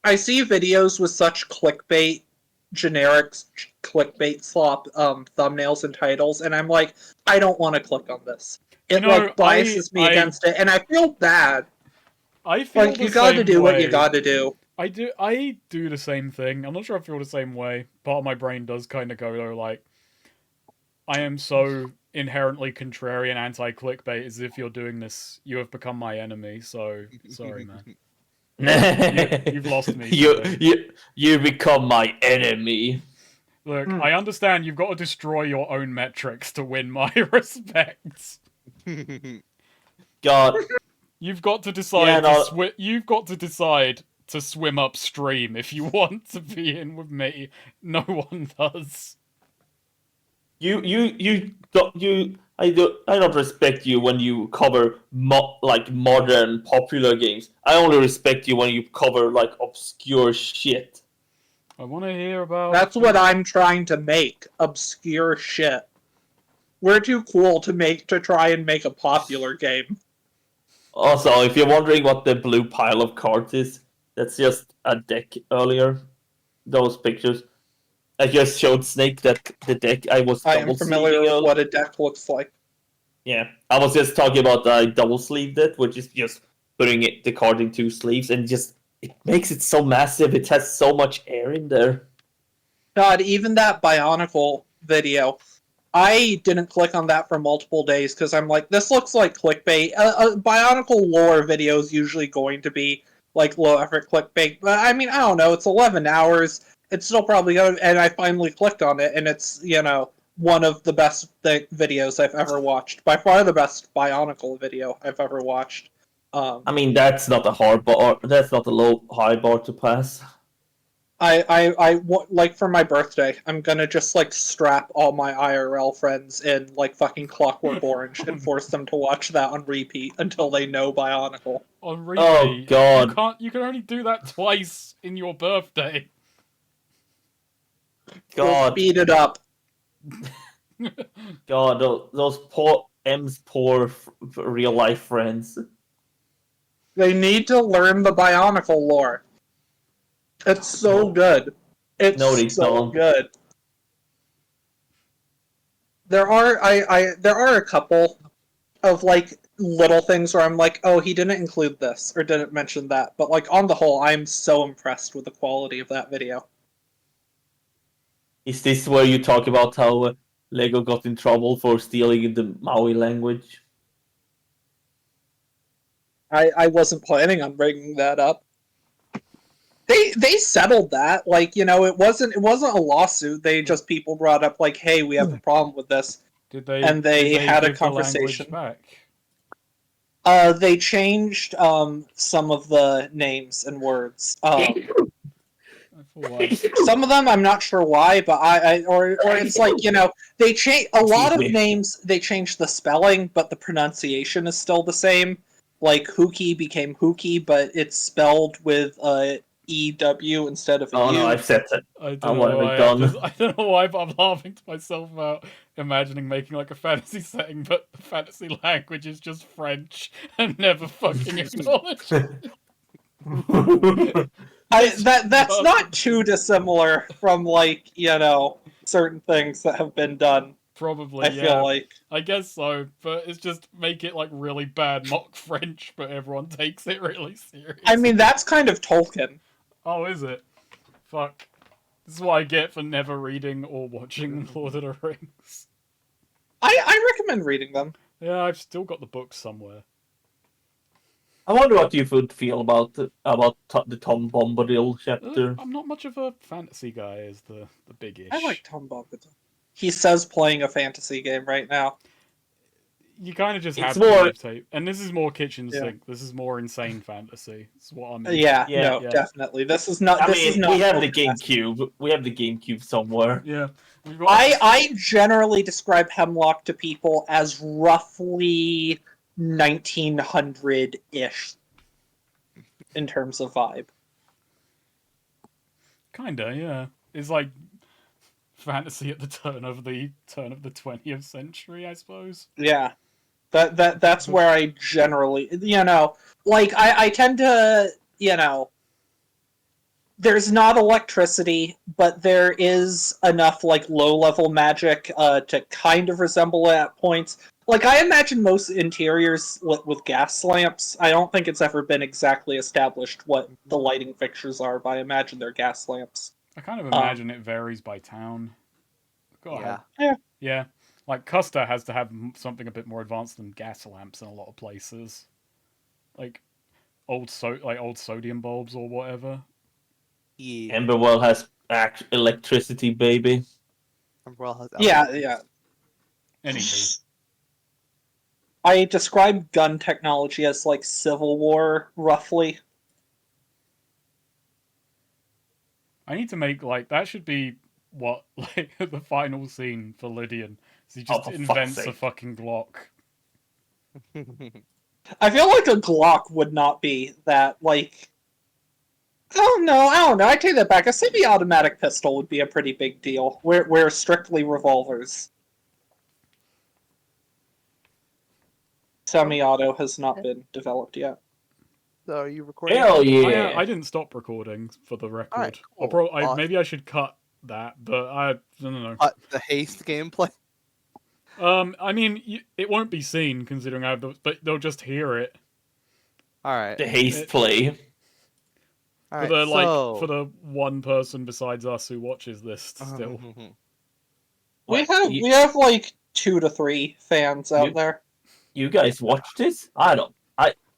I see videos with such generic clickbait slop thumbnails and titles, and I'm like, I don't want to click on this. It, biases me against it, and I feel bad.
I feel
Like,
the
you gotta
same
do what you
way.
gotta do.
I do the same thing. I'm not sure I feel the same way. Part of my brain does kind of go though, like, I am so inherently contrarian anti-clickbait, as if you're doing this, you have become my enemy, so sorry, man. You've lost me.
You become my enemy.
Look, I understand you've got to destroy your own metrics to win my respect.
God.
You've got to decide you've got to decide to swim upstream if you want to be in with me. No one does.
I don't respect you when you cover like modern popular games. I only respect you when you cover like obscure shit.
I want to hear about.
That's what I'm trying to make. Obscure shit. We're too cool to try and make a popular game.
Also, if you're wondering what the blue pile of cards is, that's just a deck earlier. Those pictures. I just showed Snake that the deck I was
I am
double
familiar
sleeving.
with what a deck looks like.
Yeah, I was just talking about I double sleeved it, which is just putting the card in 2 sleeves, and just it makes it so massive. It has so much air in there.
God, even that Bionicle video, I didn't click on that for multiple days because I'm like, this looks like clickbait. A Bionicle lore video is usually going to be like low effort clickbait, but I mean, I don't know. It's 11 hours. It's still probably going to, and I finally clicked on it, and it's, one of the best videos I've ever watched. By far the best Bionicle video I've ever watched.
I mean, that's not a hard bar. That's not a high bar to pass.
Like for my birthday, I'm gonna just like strap all my IRL friends in like fucking Clockwork Orange and force them to watch that on repeat until they know Bionicle.
On repeat.
Oh God!
You can only do that twice in your birthday.
We'll
God!
speed it up.
God! Those poor real life friends.
They need to learn the Bionicle lore. It's so good. It's
No, they
so
don't.
good. There are there are a couple of like little things where I'm like, oh, he didn't include this or didn't mention that, but like on the whole, I'm so impressed with the quality of that video.
Is this where you talk about how Lego got in trouble for stealing the Maui language?
I wasn't planning on bringing that up. They settled that, like, it wasn't a lawsuit. People brought up like, hey, we have a problem with this.
Did they?
And they had a
give the language
conversation.
back?
They changed some of the names and words. Some of them I'm not sure why, but or it's like, they change a lot of names. They changed the spelling, but the pronunciation is still the same. Like Hookie became Hookie, but it's spelled with EW instead of a
Oh
U.
no, I've said it.
I don't know why, but I'm laughing to myself about imagining making like a fantasy setting, but the fantasy language is just French and never fucking acknowledged.
That's not too dissimilar from like, certain things that have been done.
Probably,
I feel like.
I guess so, but it's just make it like really bad mock French, but everyone takes it really seriously.
I mean, that's kind of Tolkien.
Oh, is it? Fuck. This is what I get for never reading or watching Lord of the Rings.
I recommend reading them.
Yeah, I've still got the books somewhere.
I wonder what you would feel about the Tom Bombadil chapter.
I'm not much of a fantasy guy, is the big issue.
I like Tom Bombadil. He says playing a fantasy game right now.
You kind of just have
more...
to tape. And this is more kitchen sink. This is more insane fantasy. That's what I mean.
Yeah, definitely. This is not. We
have the GameCube. We have the GameCube somewhere.
Yeah.
I generally describe Hemlock to people as roughly 1900-ish in terms of vibe.
Kinda, yeah. It's like fantasy at the turn of the 20th century, I suppose.
Yeah. That's where I generally, like I tend to, there's not electricity, but there is enough like low-level magic to kind of resemble it at points. Like, I imagine most interiors with gas lamps. I don't think it's ever been exactly established what the lighting fixtures are, but I imagine they're gas lamps.
I kind of imagine it varies by town.
Yeah.
Yeah. Like, Custer has to have something a bit more advanced than gas lamps in a lot of places. Like, old sodium bulbs or whatever.
Yeah.
Emberwell has electricity, baby.
Emberwell has
Yeah.
Anywho.
I describe gun technology as like Civil War, roughly.
I need to make, like, that should be what like the final scene for Lydian. So he
Oh,
just
for fuck's
invents a
sake.
fucking Glock.
I feel like a Glock would not be that, like... I don't know. I take that back. A semi-automatic pistol would be a pretty big deal. We're strictly revolvers. Semi-auto has not been developed yet.
So are you recording?
Hell
again?
yeah!
I didn't stop recording for the record.
Alright, cool. Awesome.
Maybe I should cut that, but I don't know.
The haste gameplay.
I mean, it won't be seen considering I have the, but they'll just hear it.
All right.
The haste
It-
play.
All
For
right.
the
So
for the one person besides us who watches this still.
We
What,
have like 2 to 3 fans out
You-
there.
You guys watch this? I don't.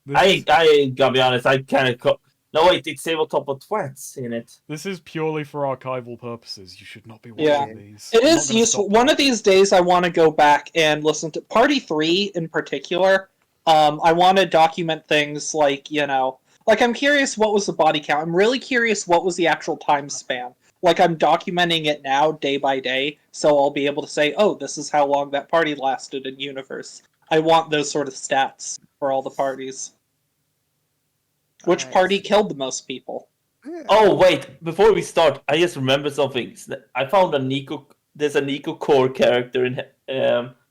This,
I gotta be honest. I kind of. No wait, it's tabletop with twats in it.
this is purely for archival purposes. You should not be watching
Yeah.
these.
It
I'm not
is
gonna
useful.
stop
One
that.
of these days, I want to go back and listen to Party 3 in particular. I want to document things like, like I'm curious what was the body count. I'm really curious what was the actual time span. Like I'm documenting it now day by day, so I'll be able to say, oh, this is how long that party lasted in universe. I want those sort of stats for all the parties. Which
Alright,
party
so-
killed the most people?
yeah.
Oh wait, before we start, I just remembered something. I found a Nico. There's a Nico core character in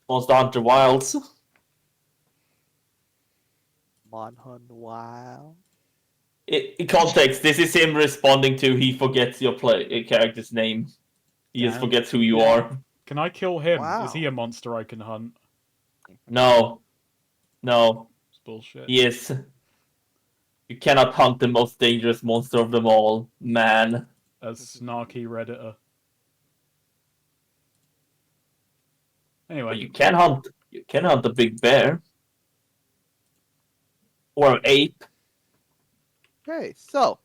Monster Hunter Wilds.
Monhun, wow.
In context, this is him responding to he forgets your character's name. He just
Damn.
forgets who you
Yeah.
are.
Can I kill him?
Wow.
Is he a monster I can hunt?
No,
It's bullshit.
yes. You cannot hunt the most dangerous monster of them all, man.
As snarky redditor.
But
Anyway,
you can hunt. You can hunt a big bear or an ape.
Okay, so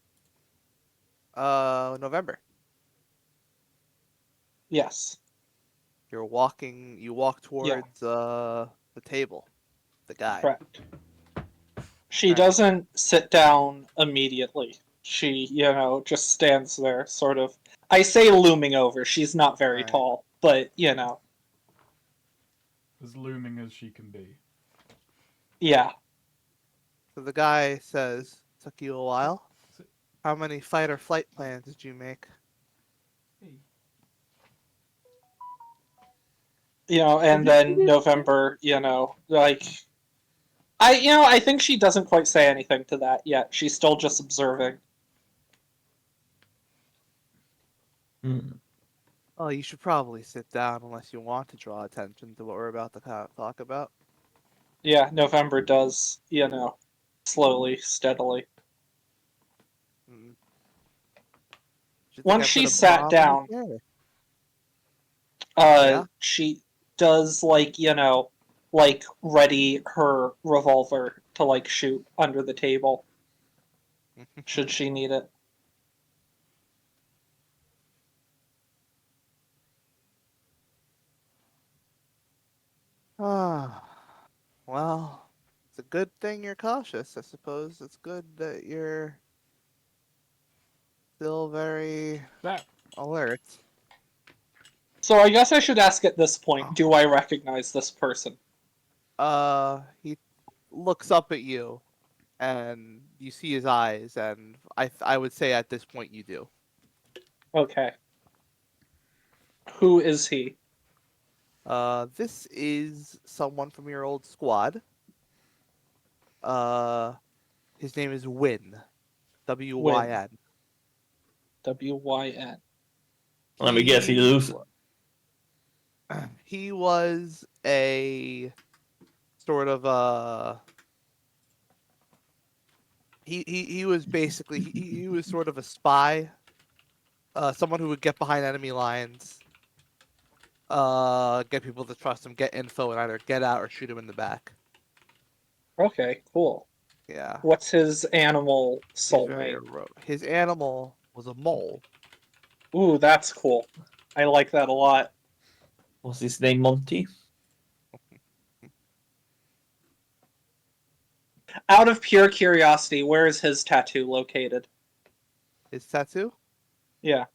November.
Yes.
You walk towards the table. The guy.
Correct. She
Right.
doesn't sit down immediately. She, just stands there, sort of. I say looming over. She's not very
Right.
tall, but,
as looming as she can be.
yeah.
So the guy says, "Took you a while. How many fight or flight plans did you make?"
And then November, like. I think she doesn't quite say anything to that yet. She's still just observing.
Hmm.
Oh, you should probably sit down unless you want to draw attention to what we're about to talk about.
Yeah, November does, slowly, steadily.
Mm. Should think
Once
I
she
put a
sat
bomb
down,
right there. Yeah?
she does, ready her revolver to, shoot under the table, should she need it.
Ah, well, it's a good thing you're cautious, I suppose. It's good that you're still very
That
alert.
So I guess I should ask at this point, do I recognize this person?
He looks up at you, and you see his eyes, and I would say at this point you do.
Okay. Who is he?
This is someone from your old squad. His name is Wyn. W-Y-N.
W-Y-N.
Let me guess, he loses.
He was a sort of he was basically he was sort of a spy, someone who would get behind enemy lines, get people to trust him, get info, and either get out or shoot him in the back.
Okay, cool.
Yeah.
What's his animal
He's very
soulmate?
rogue. His animal was a mole.
Ooh, that's cool. I like that a lot.
What's his name, Monty?
Out of pure curiosity, where is his tattoo located?
His tattoo?
Yeah.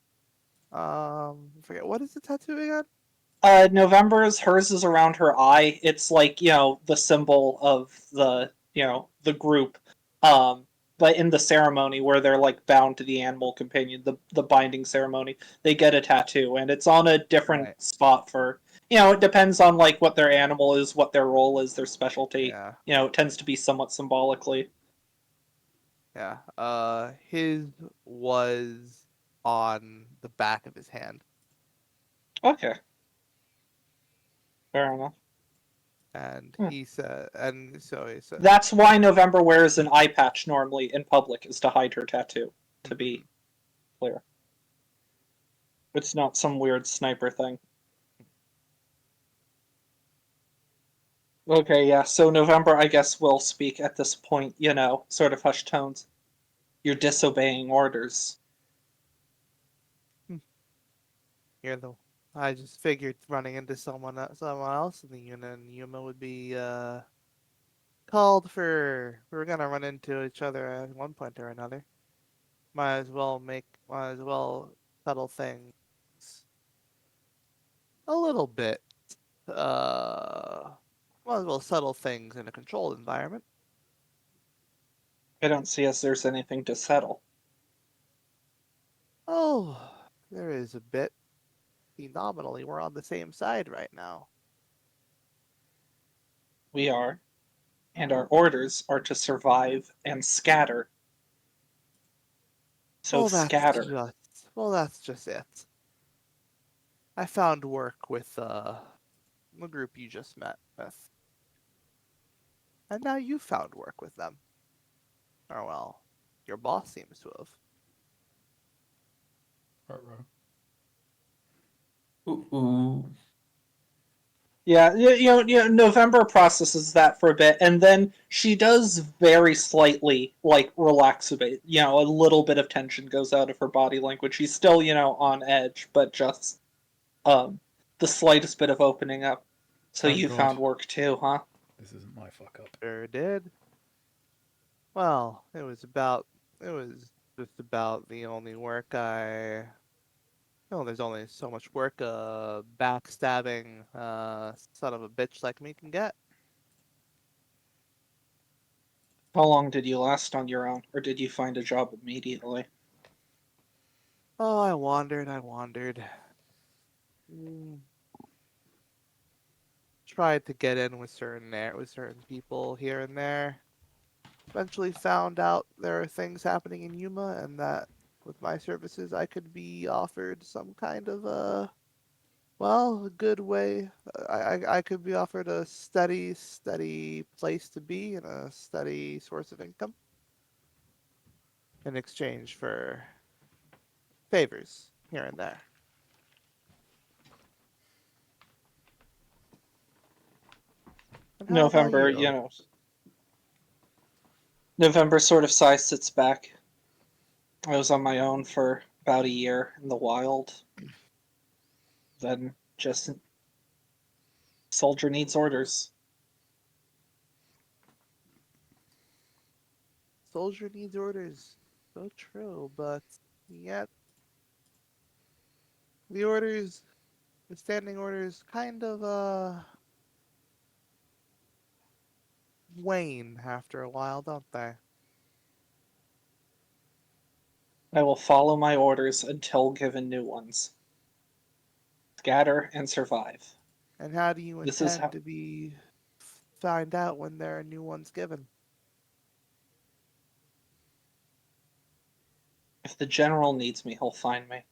Forget what is the tattoo again?
November's, hers is around her eye. It's like, the symbol of the group. But in the ceremony where they're like bound to the animal companion, the binding ceremony, they get a tattoo, and it's on a different
Right.
spot for, it depends on like what their animal is, what their role is, their specialty.
Yeah.
It tends to be somewhat symbolically.
Yeah. His was on the back of his hand,
Okay, fair enough.
and
Hmm.
he said,
That's why November wears an eye patch normally in public, is to hide her tattoo, to
Mhm.
be clear. It's not some weird sniper thing. Okay, yeah, so November, I guess, will speak at this point, sort of hushed tones. You're disobeying orders.
You're the. I just figured running into someone else in the unit and Yuma would be called for. We were gonna run into each other at one point or another. Might as well settle things a little bit. Uh, Might as well settle things in a controlled environment.
I don't see as there's anything to settle.
Oh, there is a bit. See, nominally, we're on the same side right now.
We are, and our orders are to survive and scatter. So scatter.
That's just it. I found work with the group you just met with, and now you found work with them. Or well, your boss seems to have.
Ruh-roh.
Ooh.
Yeah, November processes that for a bit, and then she does very slightly like relax a bit. A little bit of tension goes out of her body language. She's still, on edge, but just um the slightest bit of opening up. So
Oh
you
god,
found work too, huh?
this isn't my fuck up.
Sure did. Well, it was just about the only work I. Oh, there's only so much work a backstabbing son of a bitch like me can get.
How long did you last on your own, or did you find a job immediately?
Oh, I wandered. Mm, Tried to get in with certain people here and there. Eventually found out there are things happening in Yuma and that with my services I could be offered some kind of a good way. I could be offered a steady place to be and a steady source of income in exchange for favors here and there. And how about
November,
you?
November sort of sighs, sits back. I was on my own for about a year in the wild. Then just soldier needs orders.
Soldier needs orders. So true, but yet the orders, the standing orders, kind of wane after a while, don't they?
I will follow my orders until given new ones. Scatter and survive.
And how do you
This is
intend
how.
to be find out when there are new ones given?
If the general needs me, he'll find me.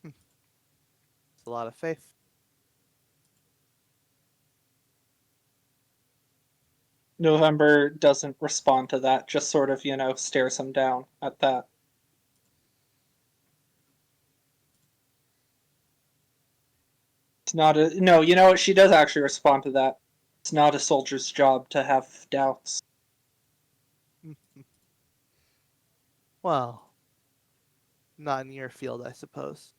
It's a lot of faith.
November doesn't respond to that, just sort of, stares him down at that. It's not a. No, you know what? She does actually respond to that. It's not a soldier's job to have doubts.
Well, not in your field, I suppose.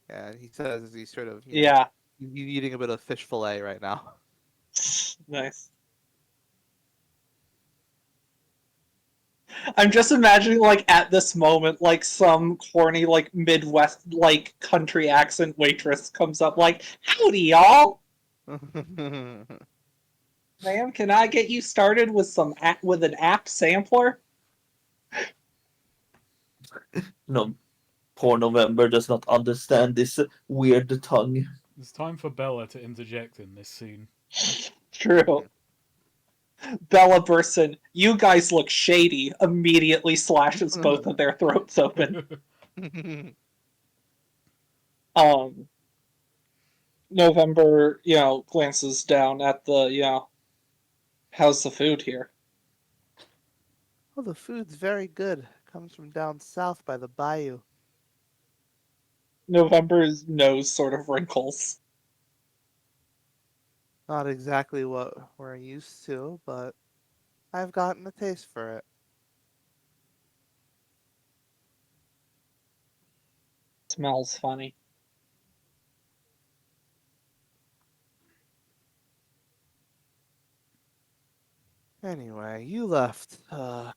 And he says as he's sort of,
Yeah,
he's eating a bit of fish fillet right now.
nice. I'm just imagining, like, at this moment, like, some corny, like, Midwest, like, country accent waitress comes up, like, howdy, y'all! Ma'am, can I get you started with with an app sampler?
No, poor November does not understand this weird tongue.
It's time for Bella to interject in this scene.
True. Bella Burson, you guys look shady, immediately slashes both of their throats open. Um, November, glances down at how's the food here?
Oh, the food's very good. Comes from down south by the bayou.
November's nose sort of wrinkles.
Not exactly what we're used to, but I've gotten a taste for it.
Smells funny.
Anyway, you left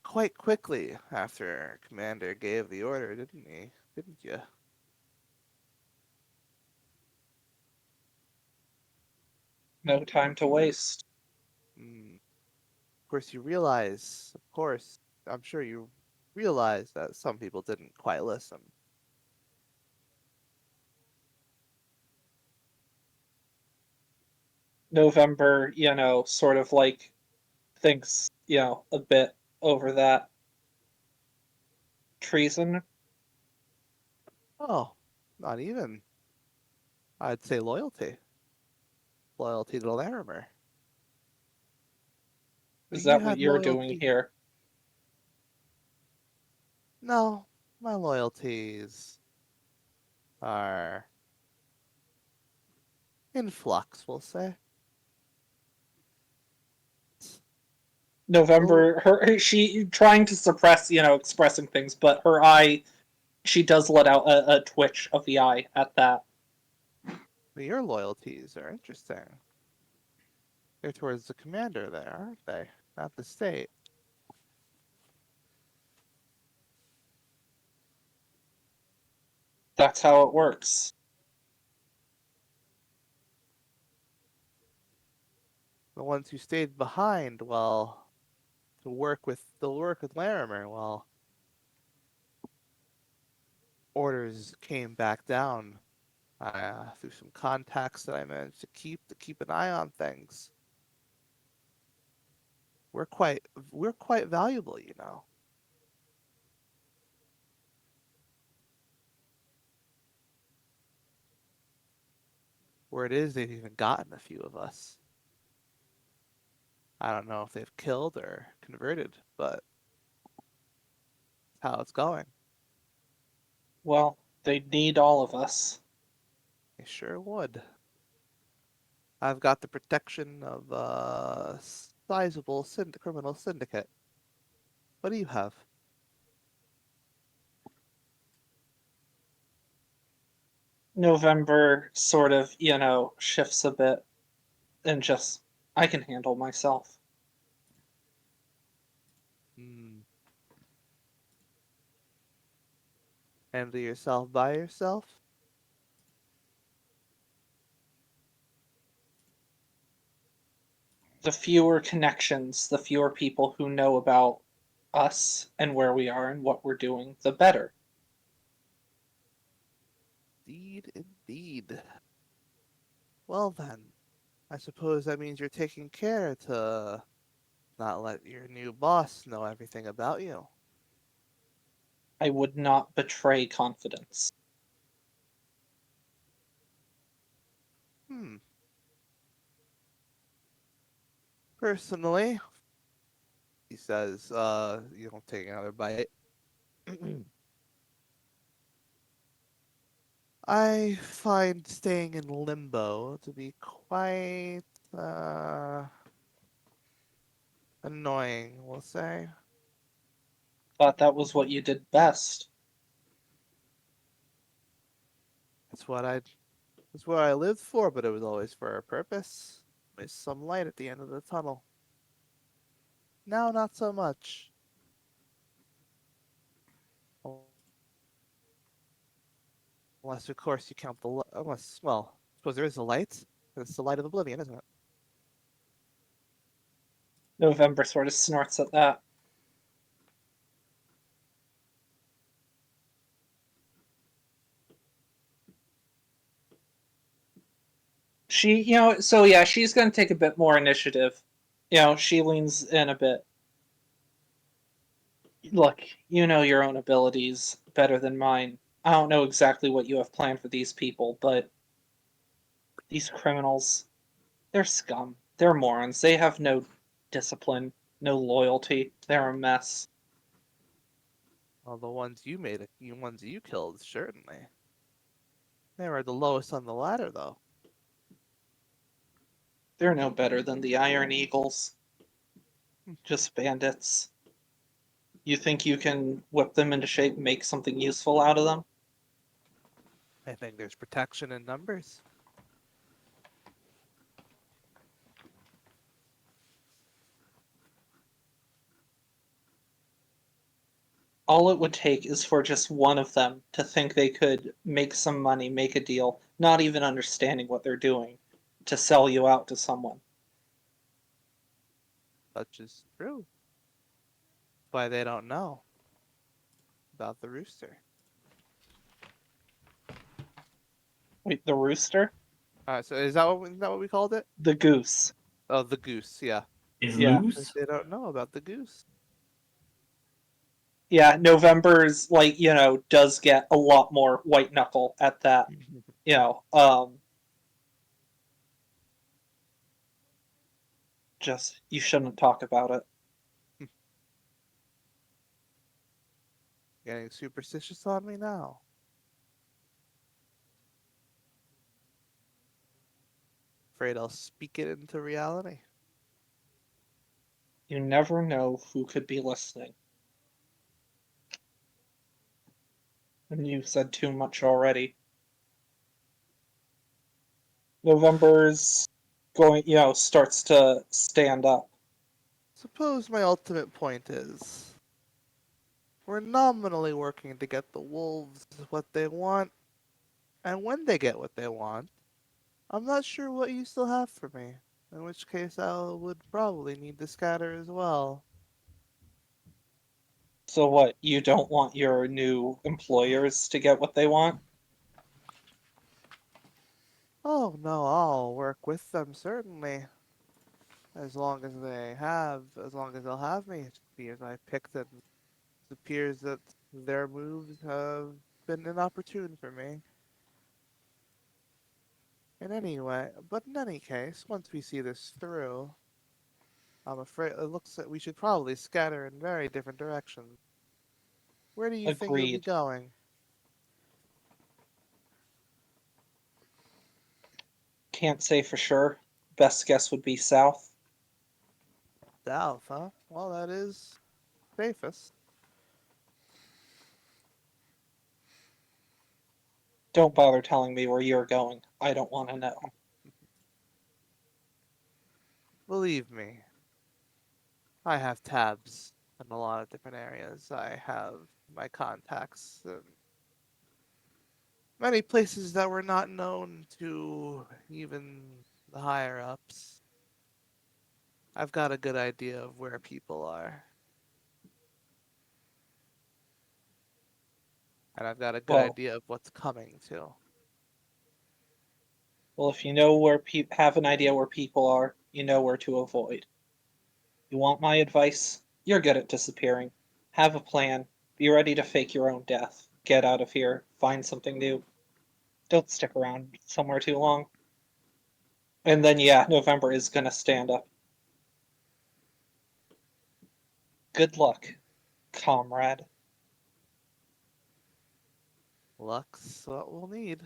quite quickly after Commander gave the order, didn't he? Didn't you?
No time to waste.
Of course, I'm sure you realize that some people didn't quite listen.
November, sort of like thinks, a bit over that. Treason?
Oh, not even. I'd say loyalty. Loyalty to Larimer.
Is
You
that what
had
you're doing
loyalty.
here?
No, my loyalties are in flux, we'll say. Well,
November, she trying to suppress, expressing things, but her eye, she does let out a twitch of the eye at that.
your loyalties are interesting. They're towards the commander there, aren't they? Not the state.
That's how it works.
The ones who stayed behind, well, to work with Larimer, well, orders came back down through some contacts that I managed to keep an eye on things. We're quite valuable, you know. Word is they've even gotten a few of us. I don't know if they've killed or converted, but how it's going.
Well, they need all of us.
They sure would. I've got the protection of a sizable criminal syndicate. What do you have?
November sort of, shifts a bit and just, I can handle myself.
Hmm. Handle yourself by yourself?
The fewer connections, the fewer people who know about us and where we are and what we're doing, the better.
Indeed, indeed. Well then, I suppose that means you're taking care to not let your new boss know everything about you.
I would not betray confidence.
Hmm. Personally, he says, you don't take another bite. I find staying in limbo to be quite uh, annoying, we'll say.
Thought that was what you did best.
That's what I that's what I lived for, but it was always for a purpose. There's some light at the end of the tunnel. Now not so much. Unless, of course, you count the unless, well, I suppose there is a light. It's the light of oblivion, isn't it?
November sort of snorts at that. So yeah, she's going to take a bit more initiative. She leans in a bit. Look, you know your own abilities better than mine. I don't know exactly what you have planned for these people, but these criminals, they're scum. They're morons. They have no discipline, no loyalty. They're a mess.
Well, the ones you killed, certainly. They were the lowest on the ladder, though.
They're no better than the Iron Eagles. Just bandits. You think you can whip them into shape and make something useful out of them?
I think there's protection in numbers.
All it would take is for just one of them to think they could make some money, make a deal, not even understanding what they're doing, to sell you out to someone.
Such is true. Why they don't know about the rooster.
Wait, the rooster?
So is that what we called it?
The goose.
Oh, the goose. Yeah.
Is
Yeah.
loose?
They don't know about the goose.
Yeah, November's does get a lot more white knuckle at that. Just you shouldn't talk about it.
Getting superstitious on me now. Afraid I'll speak it into reality.
You never know who could be listening. And you said too much already. November's starts to stand up.
Suppose my ultimate point is we're nominally working to get the wolves what they want, and when they get what they want, I'm not sure what you still have for me. In which case, I would probably need to scatter as well.
So what, you don't want your new employers to get what they want?
Oh no, I'll work with them certainly. As long as they'll have me. It appears I picked them. It appears that their moves have been inopportune for me. But in any case, once we see this through, I'm afraid it looks like we should probably scatter in very different directions. Where do you think you'll be
Agreed.
going?
Can't say for sure. Best guess would be south.
South, huh? Well, that is safest.
Don't bother telling me where you're going. I don't want to know.
Believe me, I have tabs in a lot of different areas. I have my contacts in many places that were not known to even the higher ups. I've got a good idea of where people are. And I've got a good
Well,
idea of what's coming too.
well, if you know where have an idea where people are, you know where to avoid. You want my advice? You're good at disappearing. Have a plan. Be ready to fake your own death. Get out of here. Find something new. Don't stick around somewhere too long. And then, yeah, November is gonna stand up. Good luck, comrade.
Luck's what we'll need.